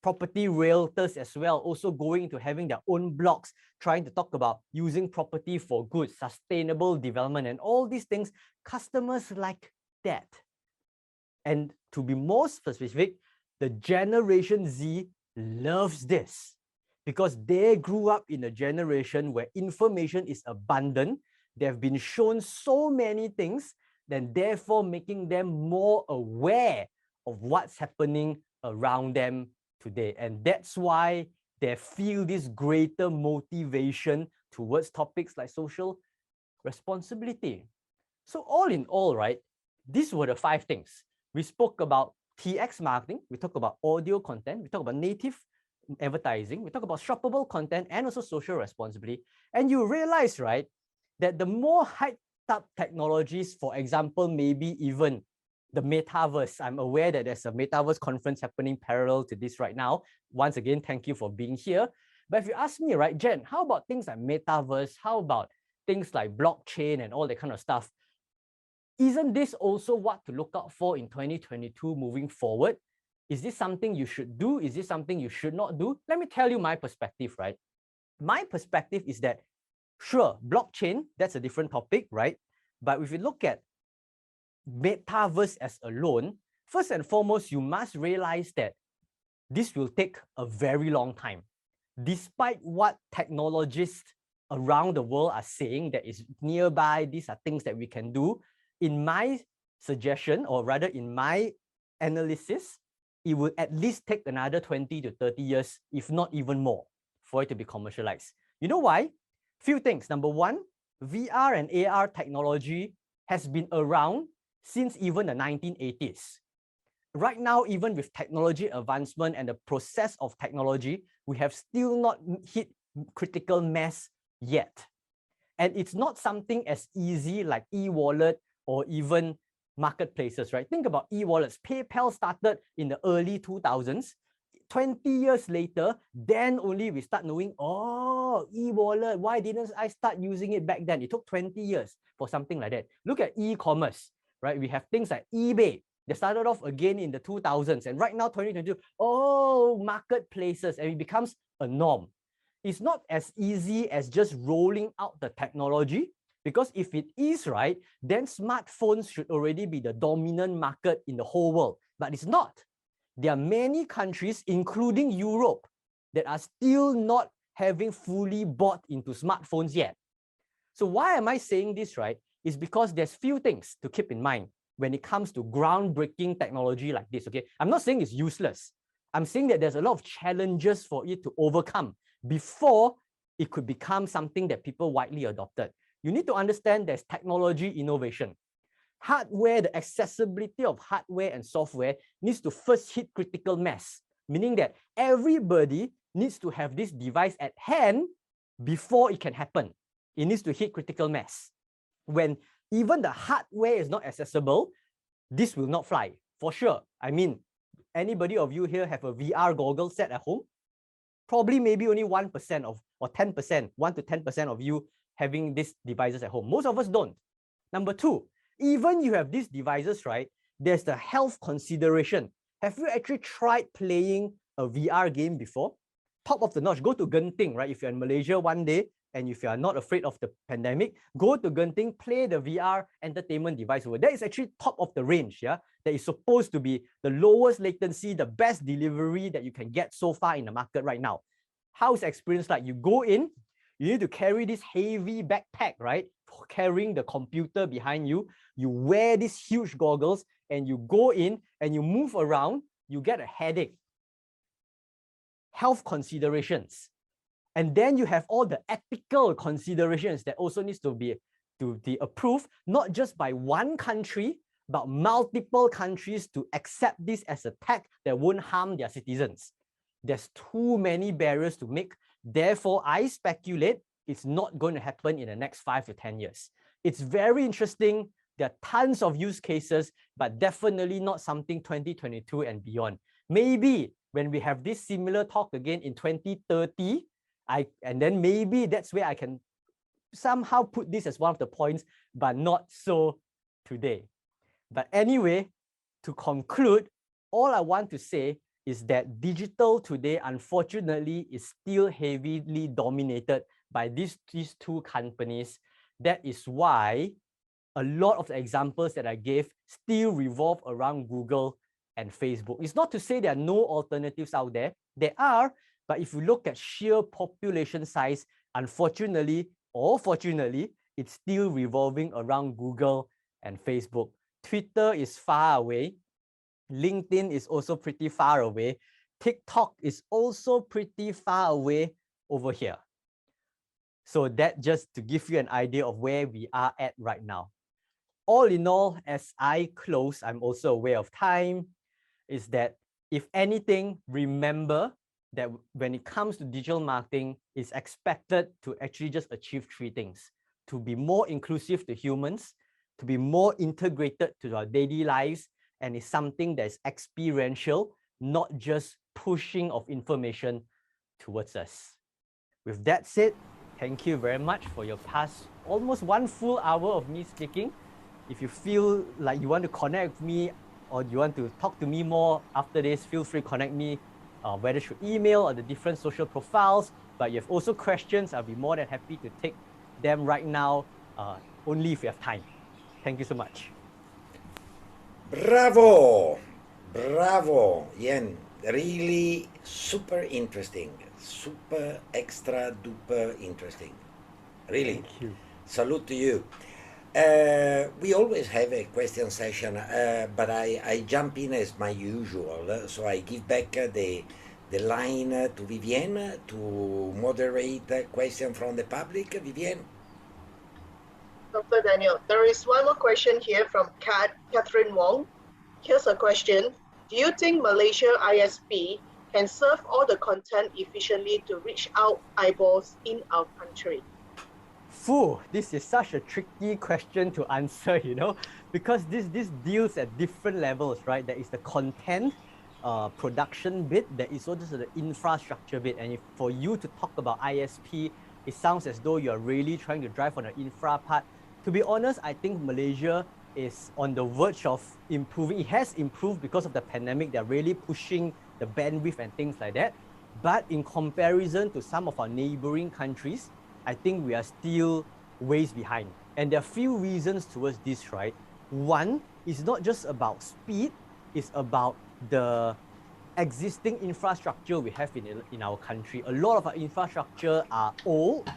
property realtors as well, also going into having their own blogs, trying to talk about using property for good, sustainable development, and all these things. Customers like that. And to be more specific, the Generation Z loves this because they grew up in a generation where information is abundant. They've been shown so many things, then therefore making them more aware of what's happening around them today. And that's why they feel this greater motivation towards topics like social responsibility. So all in all, right, these were the 5 things. We spoke about TX marketing, we talk about audio content, we talk about native advertising, we talk about shoppable content, and also social responsibility. And you realize, right, that the more hyped up technologies, for example, maybe even the Metaverse. I'm aware that there's a Metaverse conference happening parallel to this right now. Once again, thank you for being here. But if you ask me, right, Jen, how about things like Metaverse? How about things like blockchain and all that kind of stuff? Isn't this also what to look out for in 2022 moving forward? Is this something you should do? Is this something you should not do? Let me tell you my perspective, right? My perspective is that, sure, blockchain, that's a different topic, right? But if you look at Metaverse as alone, first and foremost, you must realize that this will take a very long time. Despite what technologists around the world are saying that is nearby, these are things that we can do, in my suggestion, or rather in my analysis, it will at least take another 20 to 30 years, if not even more, for it to be commercialized. You know why? Few things. Number one, VR and AR technology has been around since even the 1980s. Right now, even with technology advancement and the process of technology, we have still not hit critical mass yet. And it's not something as easy like e-wallet or even marketplaces, right? Think about e-wallets. PayPal started in the early 2000s. 20 years later, then only we start knowing, oh, e-wallet, why didn't I start using it back then? It took 20 years for something like that. Look at e-commerce, right? We have things like eBay. They started off again in the 2000s. And right now, 2022, oh, marketplaces, and it becomes a norm. It's not as easy as just rolling out the technology, because if it is, right, then smartphones should already be the dominant market in the whole world. But it's not. there are many countries, including Europe, that are still not having fully bought into smartphones yet. So why am I saying this, right? Is because there's few things to keep in mind when it comes to groundbreaking technology like this, okay? I'm not saying it's useless. I'm saying that there's a lot of challenges for it to overcome before it could become something that people widely adopted. You need to understand there's technology innovation. Hardware, the accessibility of hardware and software needs to first hit critical mass, meaning that everybody needs to have this device at hand before it can happen. It needs to hit critical mass. When even the hardware is not accessible, this will not fly, for sure. I mean, anybody of you here have a VR goggle set at home? Probably maybe only 1% of, or 10%, 1 to 10% of you having these devices at home. Most of us don't. Number two, even you have these devices, right? There's the health consideration. Have you actually tried playing a VR game before? Top of the notch, go to Genting, right? If you're in Malaysia one day, and if you are not afraid of the pandemic, go to Genting, play the VR entertainment device over. That is actually top of the range, yeah? That is supposed to be the lowest latency, the best delivery that you can get so far in the market right now. How's the experience like? You go in, you need to carry this heavy backpack, right? Carrying the computer behind you. You wear these huge goggles and you go in and you move around, you get a headache. Health considerations. And then you have all the ethical considerations that also needs to be approved, not just by one country, but multiple countries to accept this as a tech that won't harm their citizens. There's too many barriers to make. Therefore, I speculate it's not going to happen in the next 5 to 10 years. It's very interesting. There are tons of use cases, but definitely not something 2022 and beyond. Maybe when we have this similar talk again in 2030, and then maybe that's where I can somehow put this as one of the points, but not so today. But anyway, to conclude, all I want to say is that digital today, unfortunately, is still heavily dominated by these two companies. That is why a lot of the examples that I gave still revolve around Google and Facebook. It's not to say there are no alternatives out there. There are, but if you look at sheer population size, unfortunately or fortunately, it's still revolving around Google and Facebook. Twitter is far away. LinkedIn is also pretty far away. TikTok is also pretty far away over here. So that just to give you an idea of where we are at right now. All in all, as I close, I'm also aware of time, is that if anything, remember that when it comes to digital marketing, it's expected to actually just achieve 3 things: to be more inclusive to humans, to be more integrated to our daily lives, and it's something that is experiential, not just pushing of information towards us. With that said, thank you very much for your past almost 1 full hour of me speaking. If you feel like you want to connect with me or you want to talk to me more after this, feel free to connect me, whether through email or the different social profiles. But you have also questions, I'll be more than happy to take them right now, only if you have time. Thank you so much. Bravo! Bravo, Yen. Really super interesting. Super extra duper interesting. Really. Thank you. Salute to you. We always have a question session, but I jump in as my usual. So I give back the line to Vivienne to moderate a question from the public. Vivienne. Dr. Daniel, there is one more question here from Catherine Wong. Here's a question. Do you think Malaysia ISP can serve all the content efficiently to reach out eyeballs in our country? This is such a tricky question to answer, you know, because this deals at different levels, right? There is the content production bit, there is also the infrastructure bit. And if for you to talk about ISP, it sounds as though you're really trying to drive on the infra part. To be honest, I think Malaysia is on the verge of improving. It has improved because of the pandemic. They're really pushing the bandwidth and things like that. But in comparison to some of our neighboring countries, I think we are still ways behind. And there are few reasons towards this, right? One is not just about speed, it's about the existing infrastructure we have in our country. A lot of our infrastructure are old,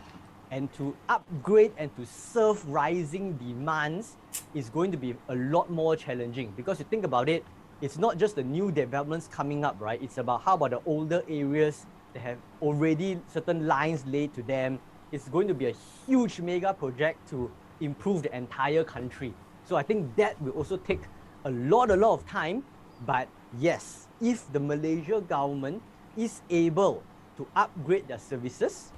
and to upgrade and to serve rising demands is going to be a lot more challenging, because you think about it, it's not just the new developments coming up, right? It's about how about the older areas that have already certain lines laid to them. It's going to be a huge mega project to improve the entire country. So I think that will also take a lot of time. But yes, if the Malaysia government is able to upgrade their services,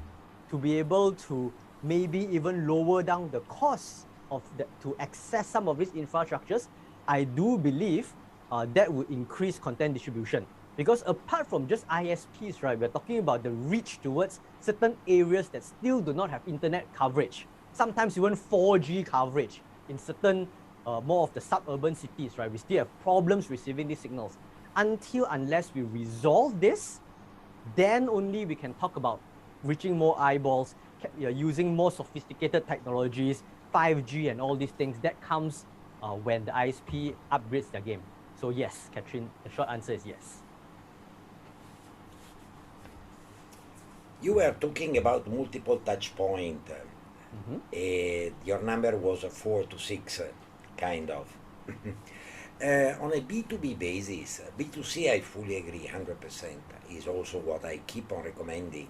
to be able to maybe even lower down the cost of to access some of these infrastructures, I do believe that would increase content distribution. Because apart from just ISPs, right, we're talking about the reach towards certain areas that still do not have internet coverage. Sometimes even 4G coverage in certain more of the suburban cities, right? We still have problems receiving these signals. Unless we resolve this, then only we can talk about reaching more eyeballs, using more sophisticated technologies, 5G and all these things. That comes when the ISP upgrades their game. So yes, Catherine, the short answer is yes. You were talking about multiple touch points. Your number was 4 to 6, kind of. On a B2B basis, B2C, I fully agree, 100%, is also what I keep on recommending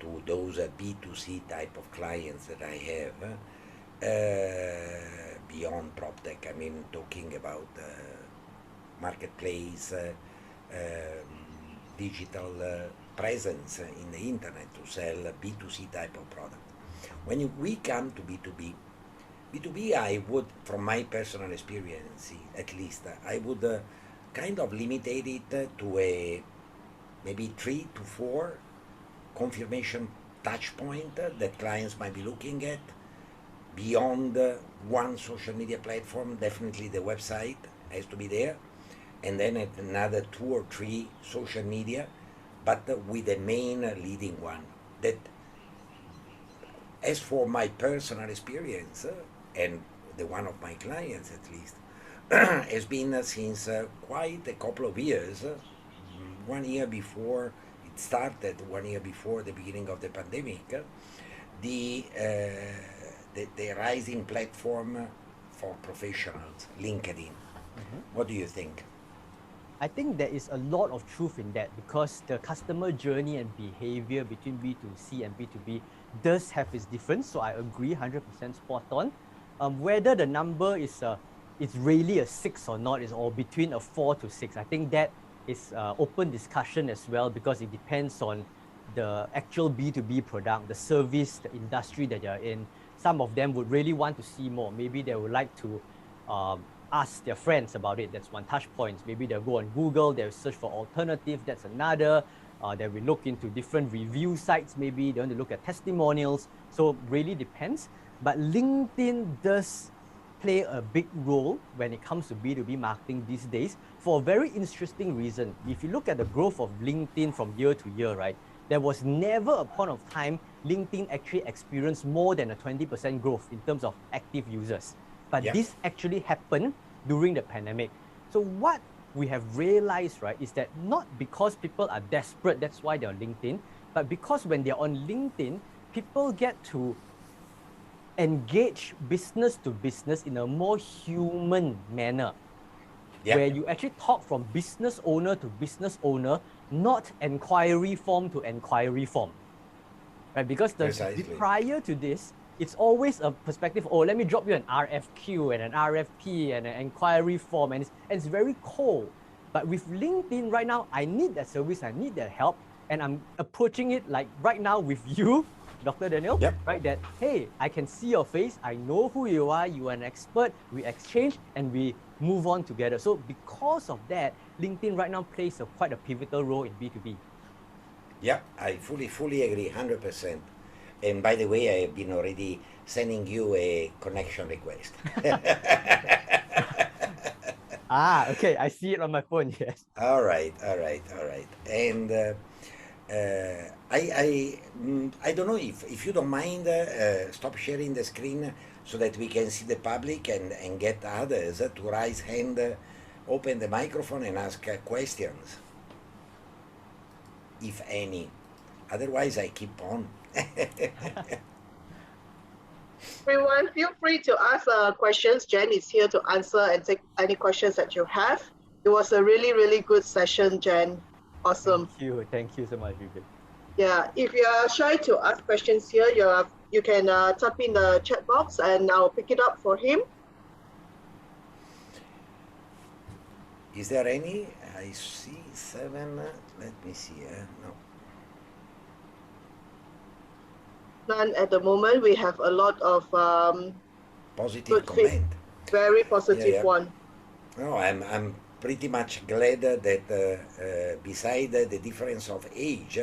to those B2C type of clients that I have, beyond PropTech. I mean, talking about marketplace, digital presence in the internet to sell B2C type of product. When we come to B2B, I would, from my personal experience at least, I would kind of limited it to a maybe 3 to 4 confirmation touch point that clients might be looking at. Beyond one social media platform, definitely the website has to be there, and then at another 2 or 3 social media, but with the main leading one. That, as for my personal experience, and the one of my clients at least, has been since quite a couple of years, 1 year before it started, 1 year before the beginning of the pandemic, the rising platform for professionals, LinkedIn. What do you think? I think there is a lot of truth in that, because the customer journey and behavior between B2C and B2B does have its difference. So I agree 100% spot on. Whether the number is it's really a 6 or not, is all between a 4 to 6. I think that is open discussion as well, because it depends on the actual B2B product, the service, the industry that you're in. Some of them would really want to see more. Maybe they would like to ask their friends about it. That's one touch point. Maybe they'll go on Google, they'll search for alternative. That's another. They will look into different review sites. Maybe they want to look at testimonials. So really depends. But LinkedIn does play a big role when it comes to B2B marketing these days, for a very interesting reason. If you look at the growth of LinkedIn from year to year, right, there was never a point of time LinkedIn actually experienced more than a 20% growth in terms of active users. But this actually happened during the pandemic. So what we have realized, right, is that not because people are desperate, that's why they're on LinkedIn, but because when they're on LinkedIn, people get to engage business to business in a more human manner, where you actually talk from business owner to business owner, not inquiry form to inquiry form, right? Because prior to this, it's always a perspective, oh, let me drop you an RFQ and an RFP and an inquiry form, and it's very cold. But with LinkedIn right now, I need that service, I need that help, and I'm approaching it like right now with you, Dr. Daniel, right? That, hey, I can see your face, I know who you are an expert, we exchange and we move on together. So because of that, LinkedIn right now plays quite a pivotal role in B2B. Yeah, I fully agree, 100%. And by the way, I have been already sending you a connection request. Okay, I see it on my phone, yes. All right. And I don't know if you don't mind, stop sharing the screen so that we can see the public and get others to raise hand, open the microphone and ask questions. if any. Otherwise, I keep on. Everyone, feel free to ask questions. Jen is here to answer and take any questions that you have. It was a really, really good session, Jen. Awesome. Thank you so much, Vivian. Yeah, if you are shy to ask questions here, you can type in the chat box and I'll pick it up for him. Is there any? I see 7. Let me see. No. None at the moment. We have a lot of Positive good fit, comment. very positive one. No, I'm pretty much glad that beside the difference of age,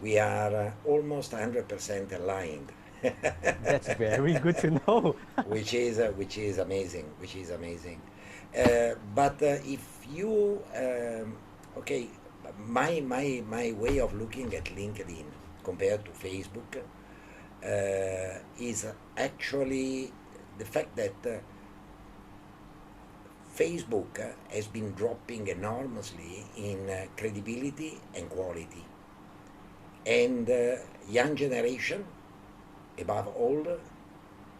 we are almost 100% aligned. That's very good to know. which is amazing. But if you okay, my way of looking at LinkedIn compared to Facebook is actually the fact that Facebook has been dropping enormously in credibility and quality, and young generation, above all,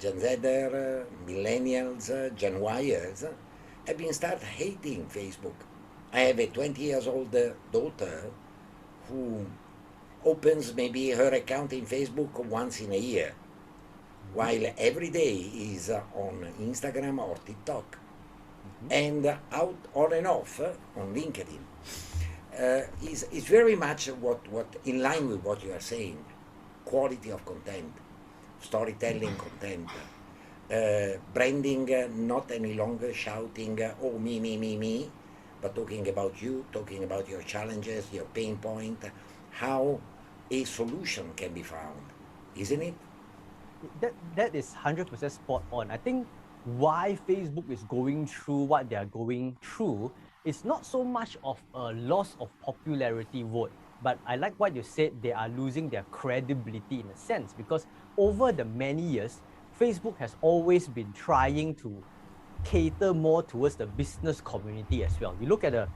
Gen Zer, millennials, Gen Yers, have been start hating Facebook. I have a 20 years old daughter who opens maybe her account in Facebook once in a year, while every day is on Instagram or TikTok, and out on and off on LinkedIn. Is very much what in line with what you are saying, quality of content, storytelling content, branding, not any longer shouting, oh, me, but talking about you, talking about your challenges, your pain point, how a solution can be found, isn't it? That is 100% spot on. I think why Facebook is going through what they are going through is not so much of a loss of popularity vote, but I like what you said, they are losing their credibility in a sense, because over the many years, Facebook has always been trying to cater more towards the business community as well. You look at the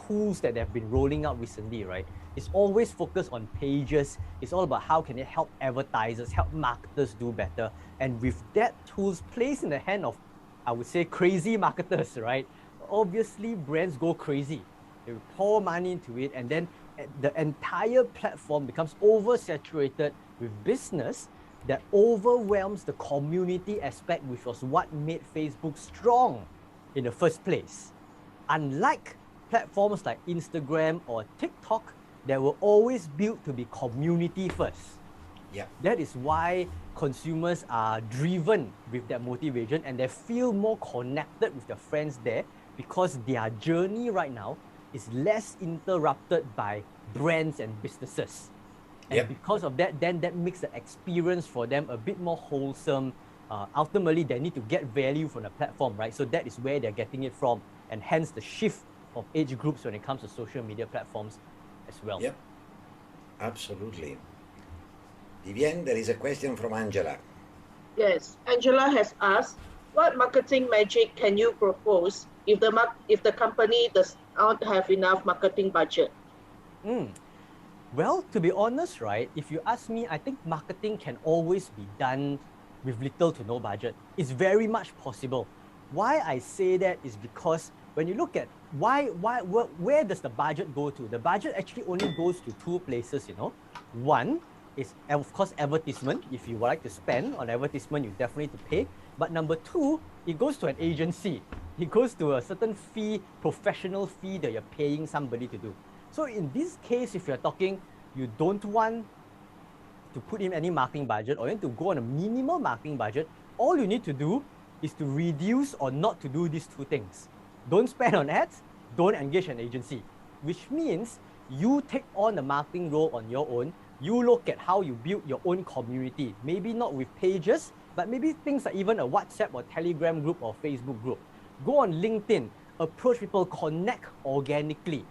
tools that they've been rolling out recently, right? It's always focused on pages. It's all about how can it help advertisers, help marketers do better. And with that tools placed in the hand of, I would say, crazy marketers, right? Obviously, brands go crazy. They pour money into it, and then the entire platform becomes oversaturated with business that overwhelms the community aspect, which was what made Facebook strong in the first place. Unlike platforms like Instagram or TikTok, that were always built to be community first. Yeah. That is why consumers are driven with that motivation and they feel more connected with their friends there, because their journey right now is less interrupted by brands and businesses. And because of that, then that makes the experience for them a bit more wholesome. Ultimately, they need to get value from the platform, right? So that is where they're getting it from. And hence the shift of age groups when it comes to social media platforms as well. Yep, absolutely. Vivienne, there is a question from Angela. Yes, Angela has asked, what marketing magic can you propose if the company does not have enough marketing budget? Well, to be honest, right, if you ask me, I think marketing can always be done with little to no budget. It's very much possible. Why I say that is because when you look at where does the budget go to? The budget actually only goes to two places, you know. One is, of course, advertisement. If you would like to spend on advertisement, you definitely need to pay. But number two, it goes to an agency. It goes to a certain fee, professional fee that you're paying somebody to do. So in this case, if you're talking, you don't want to put in any marketing budget or you want to go on a minimal marketing budget, all you need to do is to reduce or not to do these two things. Don't spend on ads, don't engage an agency, which means you take on the marketing role on your own. You look at how you build your own community, maybe not with pages, but maybe things like even a WhatsApp or Telegram group or Facebook group. Go on LinkedIn, approach people, connect organically.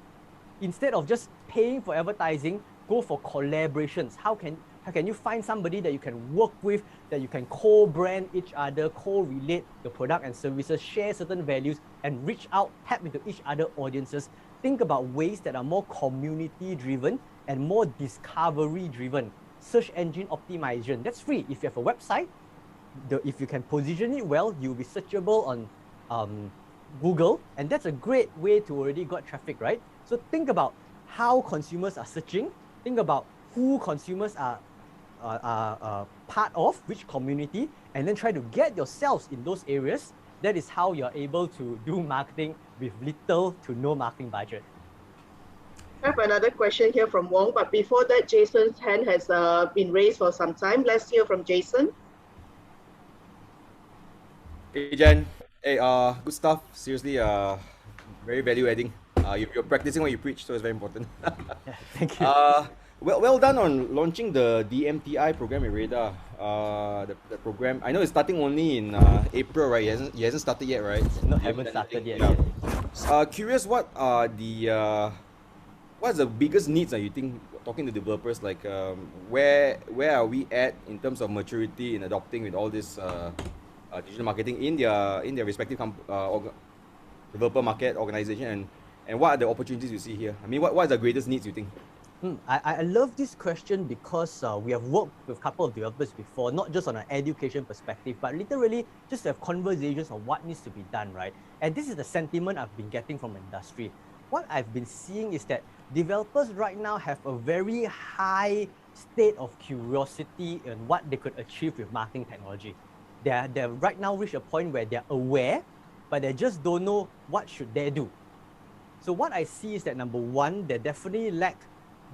Instead of just paying for advertising, go for collaborations. How can you find somebody that you can work with, that you can co-brand each other, co-relate the product and services, share certain values, and reach out, tap into each other audiences. Think about ways that are more community-driven and more discovery driven. Search engine optimization, that's free. If you have a website, if you can position it well, you'll be searchable on Google, and that's a great way to already get traffic, right? So think about how consumers are searching, think about who consumers are part of, which community, and then try to get yourselves in those areas. That is how you're able to do marketing with little to no marketing budget. I have another question here from Wong, but before that, Jason's hand has been raised for some time. Let's hear from Jason. Hey Jen, hey, good stuff. Seriously, very value adding. You're practicing what you preach, so it's very important. Yeah, thank you. Well done on launching the DMTI program at Radar. The program, I know it's starting only in April, right? It hasn't started yet, right? No, haven't started yet. Yeah. Curious, what's the biggest needs? You think, talking to developers, like where are we at in terms of maturity in adopting with all this digital marketing in their respective developer market organization, and what are the opportunities you see here? I mean, what are the greatest needs you think? I love this question because we have worked with a couple of developers before, not just on an education perspective, but literally just to have conversations on what needs to be done, right? And this is the sentiment I've been getting from industry. What I've been seeing is that developers right now have a very high state of curiosity in what they could achieve with marketing technology. They're right now reached a point where they're aware, but they just don't know what should they do. So what I see is that number one, they definitely lack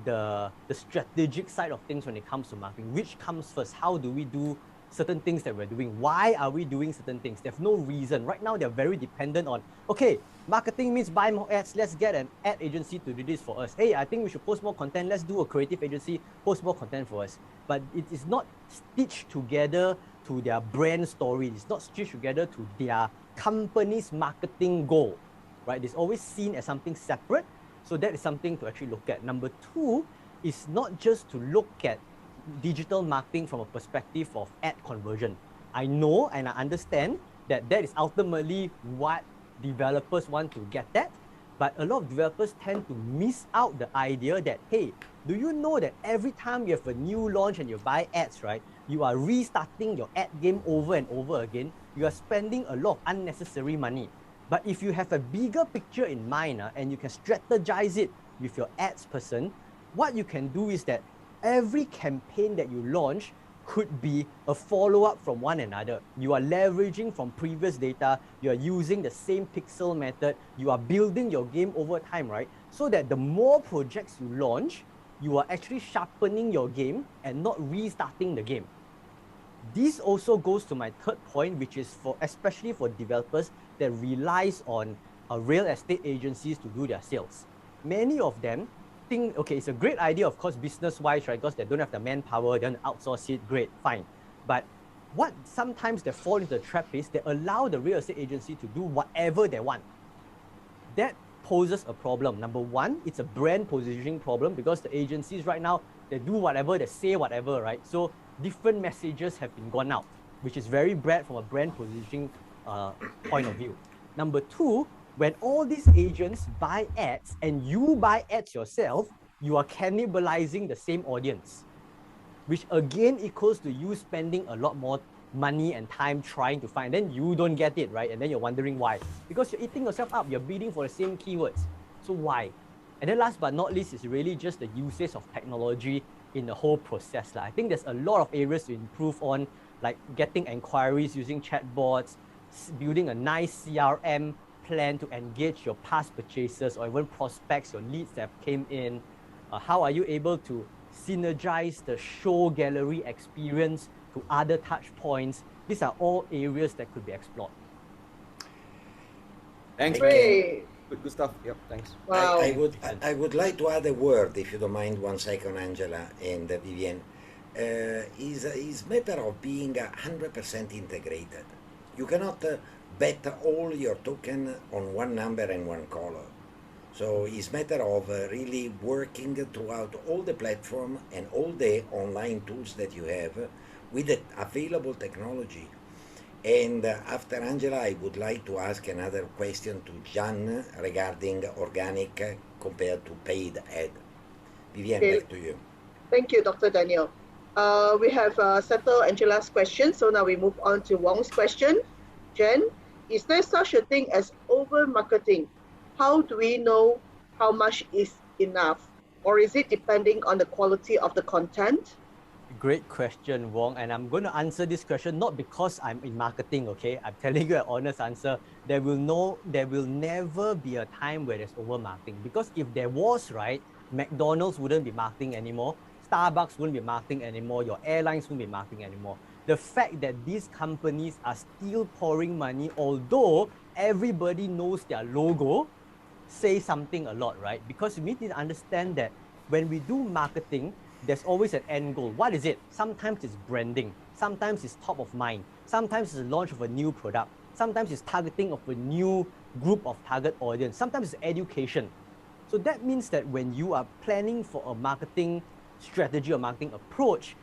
the strategic side of things when it comes to marketing. Which comes first? How do we do certain things that we're doing? Why are we doing certain things? There's no reason. Right now, they're very dependent on, okay, marketing means buy more ads. Let's get an ad agency to do this for us. Hey, I think we should post more content. Let's do a creative agency, post more content for us. But it is not stitched together to their brand story. It's not stitched together to their company's marketing goal, right? It's always seen as something separate. So that is something to actually look at. Number two is not just to look at digital marketing from a perspective of ad conversion. I know and I understand that that is ultimately what developers want to get at, but a lot of developers tend to miss out the idea that, hey, do you know that every time you have a new launch and you buy ads, right, you are restarting your ad game over and over again. You are spending a lot of unnecessary money. But if you have a bigger picture in mind and you can strategize it with your ads person, what you can do is that every campaign that you launch could be a follow-up from one another. You are leveraging from previous data, you are using the same pixel method, you are building your game over time, right? So that the more projects you launch, you are actually sharpening your game and not restarting the game. This also goes to my third point, which is especially for developers that relies on real estate agencies to do their sales. Many of them think, okay, it's a great idea, of course, business-wise, right? Because they don't have the manpower, they don't outsource it, great, fine. But what sometimes they fall into the trap is they allow the real estate agency to do whatever they want. That poses a problem. Number one, it's a brand positioning problem because the agencies right now, they do whatever, they say whatever, right? So different messages have been gone out, which is very bad from a brand positioning point of view. Number two, when all these agents buy ads and you buy ads yourself, you are cannibalizing the same audience, which again equals to you spending a lot more money and time trying to find, then you don't get it, right? And then you're wondering why. Because you're eating yourself up, you're bidding for the same keywords. So why? And then last but not least is really just the usage of technology in the whole process. I think there's a lot of areas to improve on, like getting inquiries using chatbots, building a nice CRM plan to engage your past purchasers or even prospects, your leads that came in. How are you able to synergize the show gallery experience to other touch points? These are all areas that could be explored. Thanks. Great. Good stuff. Yep, thanks. Wow. I would like to add a word, if you don't mind, 1 second, Angela and Vivienne. Is matter of being 100% integrated. You cannot bet all your token on one number and one color. So it's matter of really working throughout all the platform and all the online tools that you have with the available technology. And after Angela, I would like to ask another question to Jan regarding organic compared to paid ad. Vivienne, Okay. back to you. Thank you, Dr. Daniel. We have settled Angela's question, so now we move on to Wong's question. Jen, is there such a thing as over-marketing? How do we know how much is enough? Or is it depending on the quality of the content? Great question, Wong. And I'm going to answer this question not because I'm in marketing, okay? I'm telling you an honest answer. There will never be a time where there's over marketing. Because if there was, right, McDonald's wouldn't be marketing anymore. Starbucks wouldn't be marketing anymore. Your airlines wouldn't be marketing anymore. The fact that these companies are still pouring money, although everybody knows their logo, say something a lot, right? Because we need to understand that when we do marketing, there's always an end goal. What is it? Sometimes it's branding. Sometimes it's top of mind. Sometimes it's the launch of a new product. Sometimes it's targeting of a new group of target audience. Sometimes it's education. So that means that when you are planning for a marketing strategy or marketing approach,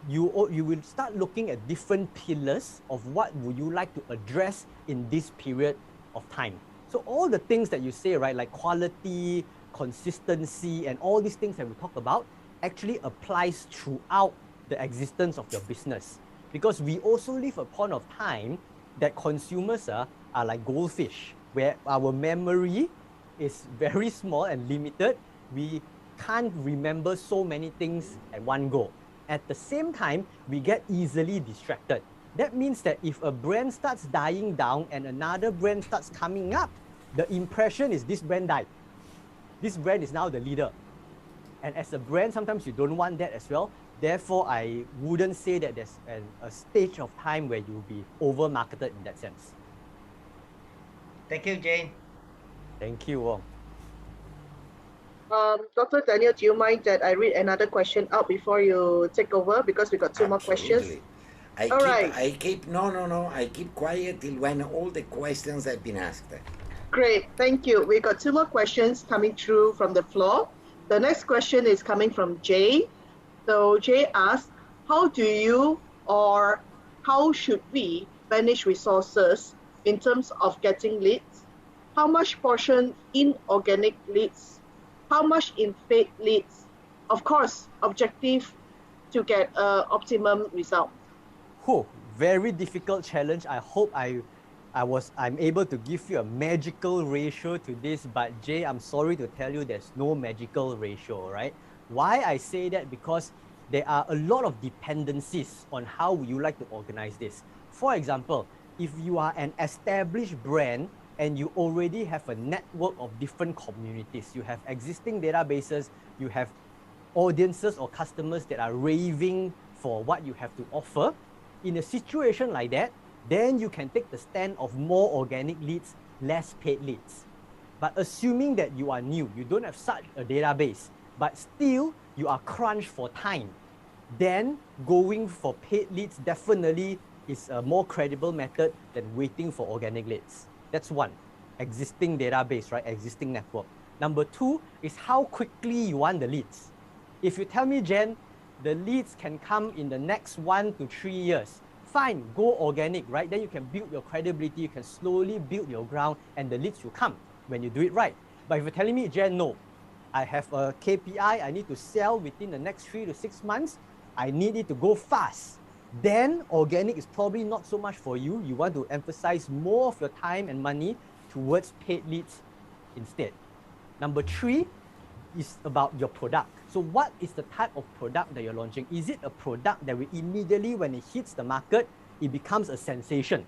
you will start looking at different pillars of what would you like to address in this period of time. So all the things that you say, right, like quality, consistency, and all these things that we talk about actually applies throughout the existence of your business. Because we also live upon a time that consumers are like goldfish, where our memory is very small and limited. We can't remember so many things at one go. At the same time, we get easily distracted. That means that if a brand starts dying down and another brand starts coming up, the impression is this brand died. This brand is now the leader. And as a brand, sometimes you don't want that as well. Therefore, I wouldn't say that there's a stage of time where you'll be over-marketed in that sense. Thank you, Jane. Thank you, Wong. Dr. Daniel, do you mind that I read another question out before you take over? Because we got two more questions. I keep quiet till when all the questions have been asked. Great, thank you. We got two more questions coming through from the floor. The next question is coming from Jay. So Jay asks, how do you or how should we manage resources in terms of getting leads? How much portion in organic leads? How much in paid leads? Of course, objective to get optimum result. Very difficult challenge. I hope I'm able to give you a magical ratio to this, but Jay, I'm sorry to tell you there's no magical ratio, right? Why I say that? Because there are a lot of dependencies on how you like to organize this. For example, if you are an established brand and you already have a network of different communities, you have existing databases, you have audiences or customers that are raving for what you have to offer, in a situation like that, then you can take the stand of more organic leads, less paid leads. But assuming that you are new, you don't have such a database, but still you are crunched for time, then going for paid leads definitely is a more credible method than waiting for organic leads. That's one, existing database, right? Existing network. Number two is how quickly you want the leads. If you tell me, Jen, the leads can come in the next 1 to 3 years, fine, go organic, right? Then you can build your credibility, you can slowly build your ground, and the leads will come when you do it right. But if you're telling me, Jen, no, I have a KPI, I need to sell within the next 3 to 6 months, I need it to go fast, then organic is probably not so much for you. You want to emphasize more of your time and money towards paid leads instead. Number three is about your product. So what is the type of product that you're launching? Is it a product that will immediately, when it hits the market, it becomes a sensation?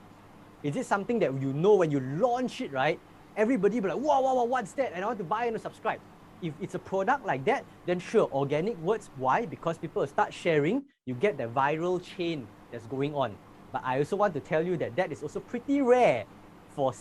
Is it something that you know when you launch it, right? Everybody will be like, wow, what's that? And I want to buy and subscribe. If it's a product like that, then sure, organic works. Why? Because people will start sharing, you get the viral chain that's going on. But I also want to tell you that that is also pretty rare for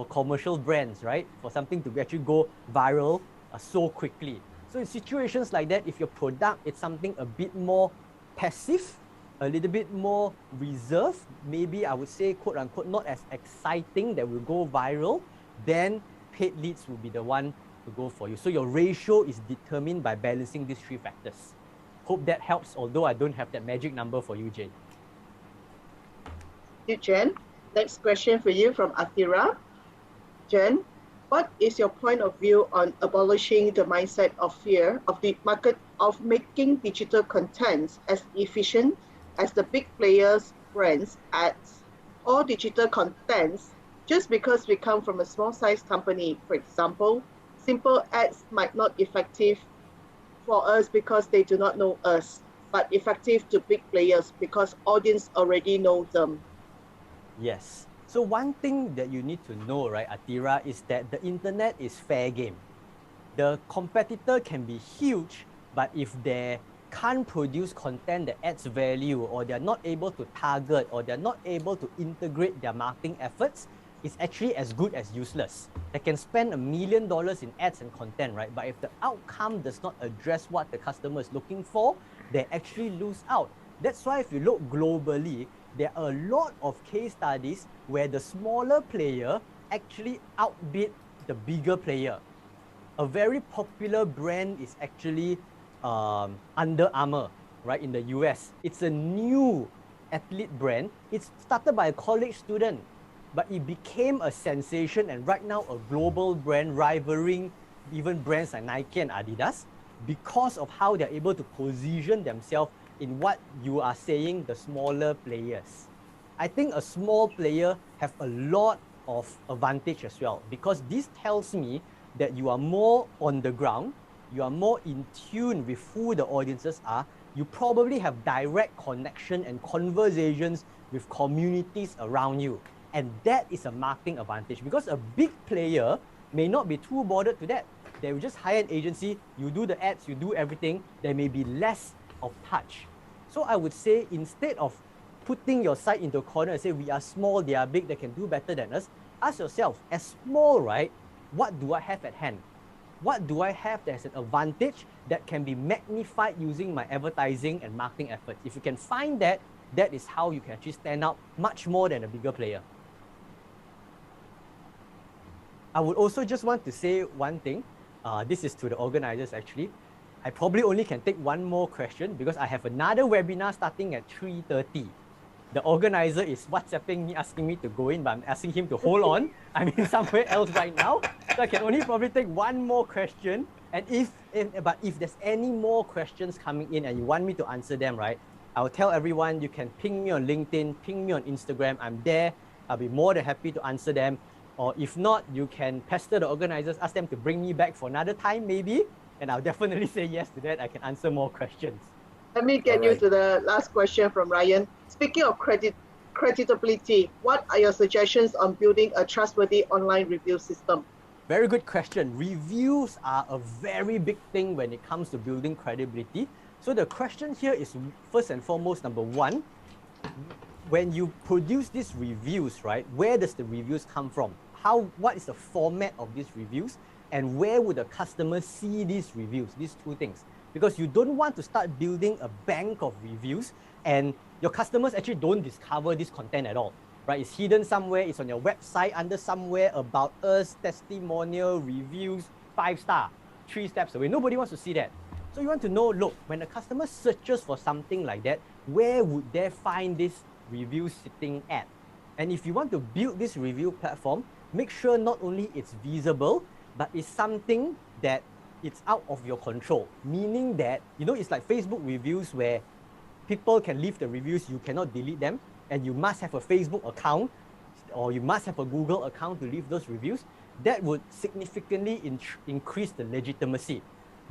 commercial brands, right? For something to actually go viral so quickly. So in situations like that, if your product is something a bit more passive, a little bit more reserved, maybe I would say, quote unquote, not as exciting that will go viral, then paid leads will be the one to go for you. So your ratio is determined by balancing these three factors. Hope that helps, although I don't have that magic number for you, Jane. Thank you, Jen. Next question for you from Athira. Jen, What is your point of view on abolishing the mindset of fear of the market of making digital content as efficient as the big players, brands, ads, or digital contents just because we come from a small size company? For example, simple ads might not effective for us because they do not know us, but effective to big players because audience already know them. Yes. So one thing that you need to know, right, Atira, is that the internet is fair game. The competitor can be huge, but if they can't produce content that adds value, or they're not able to target, or they're not able to integrate their marketing efforts, it's actually as good as useless. They can spend $1 million in ads and content, right? But if the outcome does not address what the customer is looking for, they actually lose out. That's why if you look globally, there are a lot of case studies where the smaller player actually outbid the bigger player. A very popular brand is actually Under Armour, right, in the US. It's a new athlete brand. It's started by a college student, but it became a sensation and right now a global brand rivaling even brands like Nike and Adidas because of how they're able to position themselves in what you are saying, the smaller players. I think a small player have a lot of advantage as well, because this tells me that you are more on the ground, you are more in tune with who the audiences are, you probably have direct connection and conversations with communities around you. And that is a marketing advantage, because a big player may not be too bothered to that. They will just hire an agency, you do the ads, you do everything, there may be less of touch. So I would say, instead of putting your side into a corner and say, we are small, they are big, they can do better than us, ask yourself, as small, right, what do I have at hand? What do I have that's an advantage that can be magnified using my advertising and marketing efforts? If you can find that, that is how you can actually stand out much more than a bigger player. I would also just want to say one thing. This is to the organizers actually. I probably only can take one more question because I have another webinar starting at 3:30. The organizer is WhatsApping me, asking me to go in, but I'm asking him to hold on. I'm in somewhere else right now. So I can only probably take one more question. And if there's any more questions coming in and you want me to answer them, right, I'll tell everyone, you can ping me on LinkedIn, ping me on Instagram. I'm there. I'll be more than happy to answer them. Or if not, you can pester the organizers, ask them to bring me back for another time maybe. And I'll definitely say yes to that. I can answer more questions. Let me get you to the last question from Ryan. Speaking of creditability, what are your suggestions on building a trustworthy online review system? Very good question. Reviews are a very big thing when it comes to building credibility. So the question here is, first and foremost, number one, when you produce these reviews, right, where does the reviews come from? What is the format of these reviews? And where would the customer see these reviews? These two things. Because you don't want to start building a bank of reviews and your customers actually don't discover this content at all, right? It's hidden somewhere, it's on your website under somewhere, about us, testimonial, reviews, 5-star, 3 steps away. Nobody wants to see that. So you want to know, look, when a customer searches for something like that, where would they find this review sitting at? And if you want to build this review platform, make sure not only it's visible, but it's something that it's out of your control, meaning that, you know, it's like Facebook reviews where people can leave the reviews, you cannot delete them, and you must have a Facebook account or you must have a Google account to leave those reviews. That would significantly increase the legitimacy.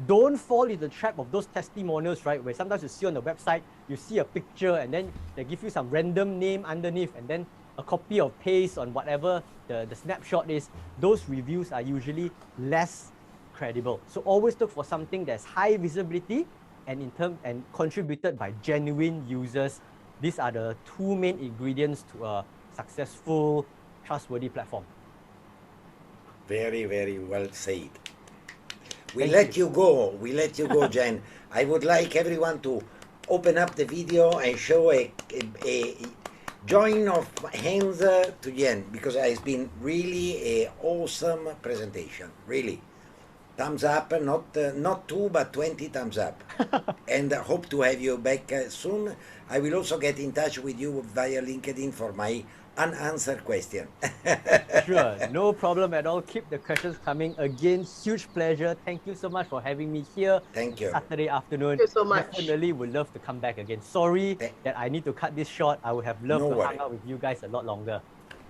Don't fall into the trap of those testimonials, right, where sometimes you see on the website, you see a picture and then they give you some random name underneath and then a copy or paste on whatever the snapshot is. Those reviews are usually less credible. So always look for something that's high visibility and contributed by genuine users. These are the two main ingredients to a successful, trustworthy platform. Very, very well said. We let you go, Jen. I would like everyone to open up the video and show a join of hands to Jen, because it's been really an awesome presentation, really. thumbs up, not 2, but 20 thumbs up. And hope to have you back soon. I will also get in touch with you via LinkedIn for my unanswered question. Sure, no problem at all. Keep the questions coming. Again, huge pleasure. Thank you so much for having me here. Thank you. Saturday afternoon. Thank you so much. Definitely would love to come back again. Sorry that I need to cut this short. I would have loved No to worry. hang out with you guys a lot longer.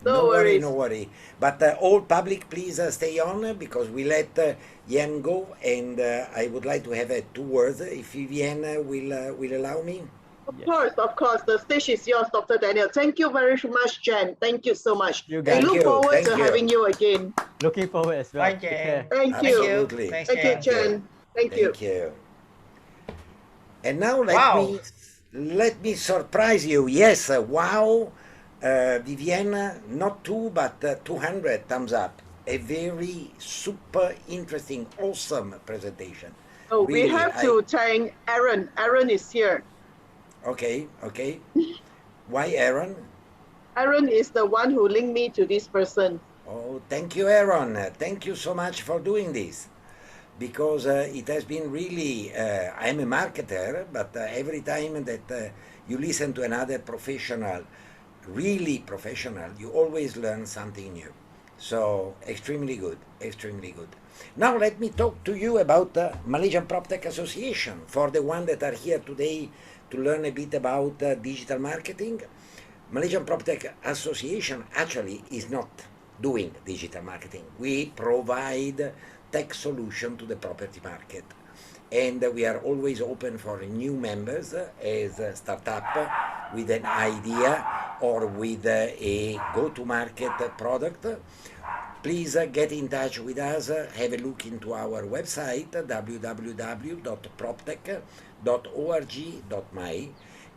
No worries. No worry. But all public, please stay on because we let Yen go, and I would like to have 2 words if Vivienne will allow me. Of course. The stage is yours, Dr. Daniel. Thank you very much, Jen. Thank you so much. You I guys. look forward Thank to you. having you again. Looking forward as well. Bye, Take Jen. care. Thank you. Absolutely. Thanks, Thank you, Jen. Jen. Thank you. Thank you. And now Wow. let me surprise you. Yes, wow. Vivienne, not 2, but 200 thumbs up. A very super interesting, awesome presentation. Oh, we Really, have to thank Aaron. Aaron is here. Okay. Why Aaron? Aaron is the one who linked me to this person. Oh, thank you, Aaron. Thank you so much for doing this. Because it has been really, I'm a marketer, but every time that you listen to another professional, really professional, you always learn something new. So extremely good, extremely good. Now let me talk to you about the Malaysian PropTech Association. For the one that are here today to learn a bit about digital marketing, Malaysian PropTech Association actually is not doing digital marketing. We provide tech solution to the property market. And we are always open for new members as a startup with an idea or with a go-to-market product. Please get in touch with us. Have a look into our website, www.proptech.org.my.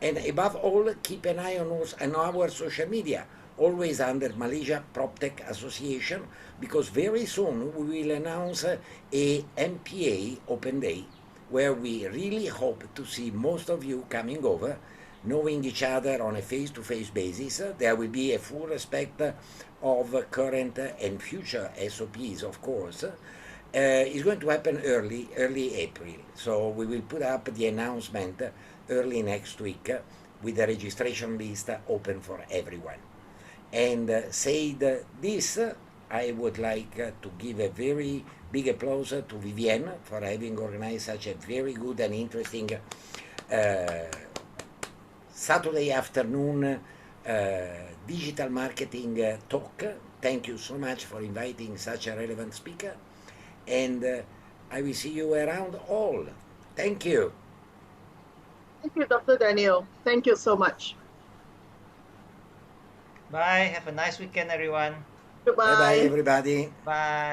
And above all, keep an eye on our social media, always under Malaysia PropTech Association, because very soon we will announce a MPA Open Day, where we really hope to see most of you coming over, knowing each other on a face-to-face basis. There will be a full respect of current and future SOPs, of course. It's going to happen early April. So we will put up the announcement early next week with the registration list open for everyone. And said this, I would like to give a very big applause to Vivienne for having organized such a very good and interesting Saturday afternoon digital marketing talk. Thank you so much for inviting such a relevant speaker. And I will see you around all. Thank you. Thank you, Dr. Daniel. Thank you so much. Bye. Have a nice weekend, everyone. Goodbye. Bye-bye, everybody. Bye.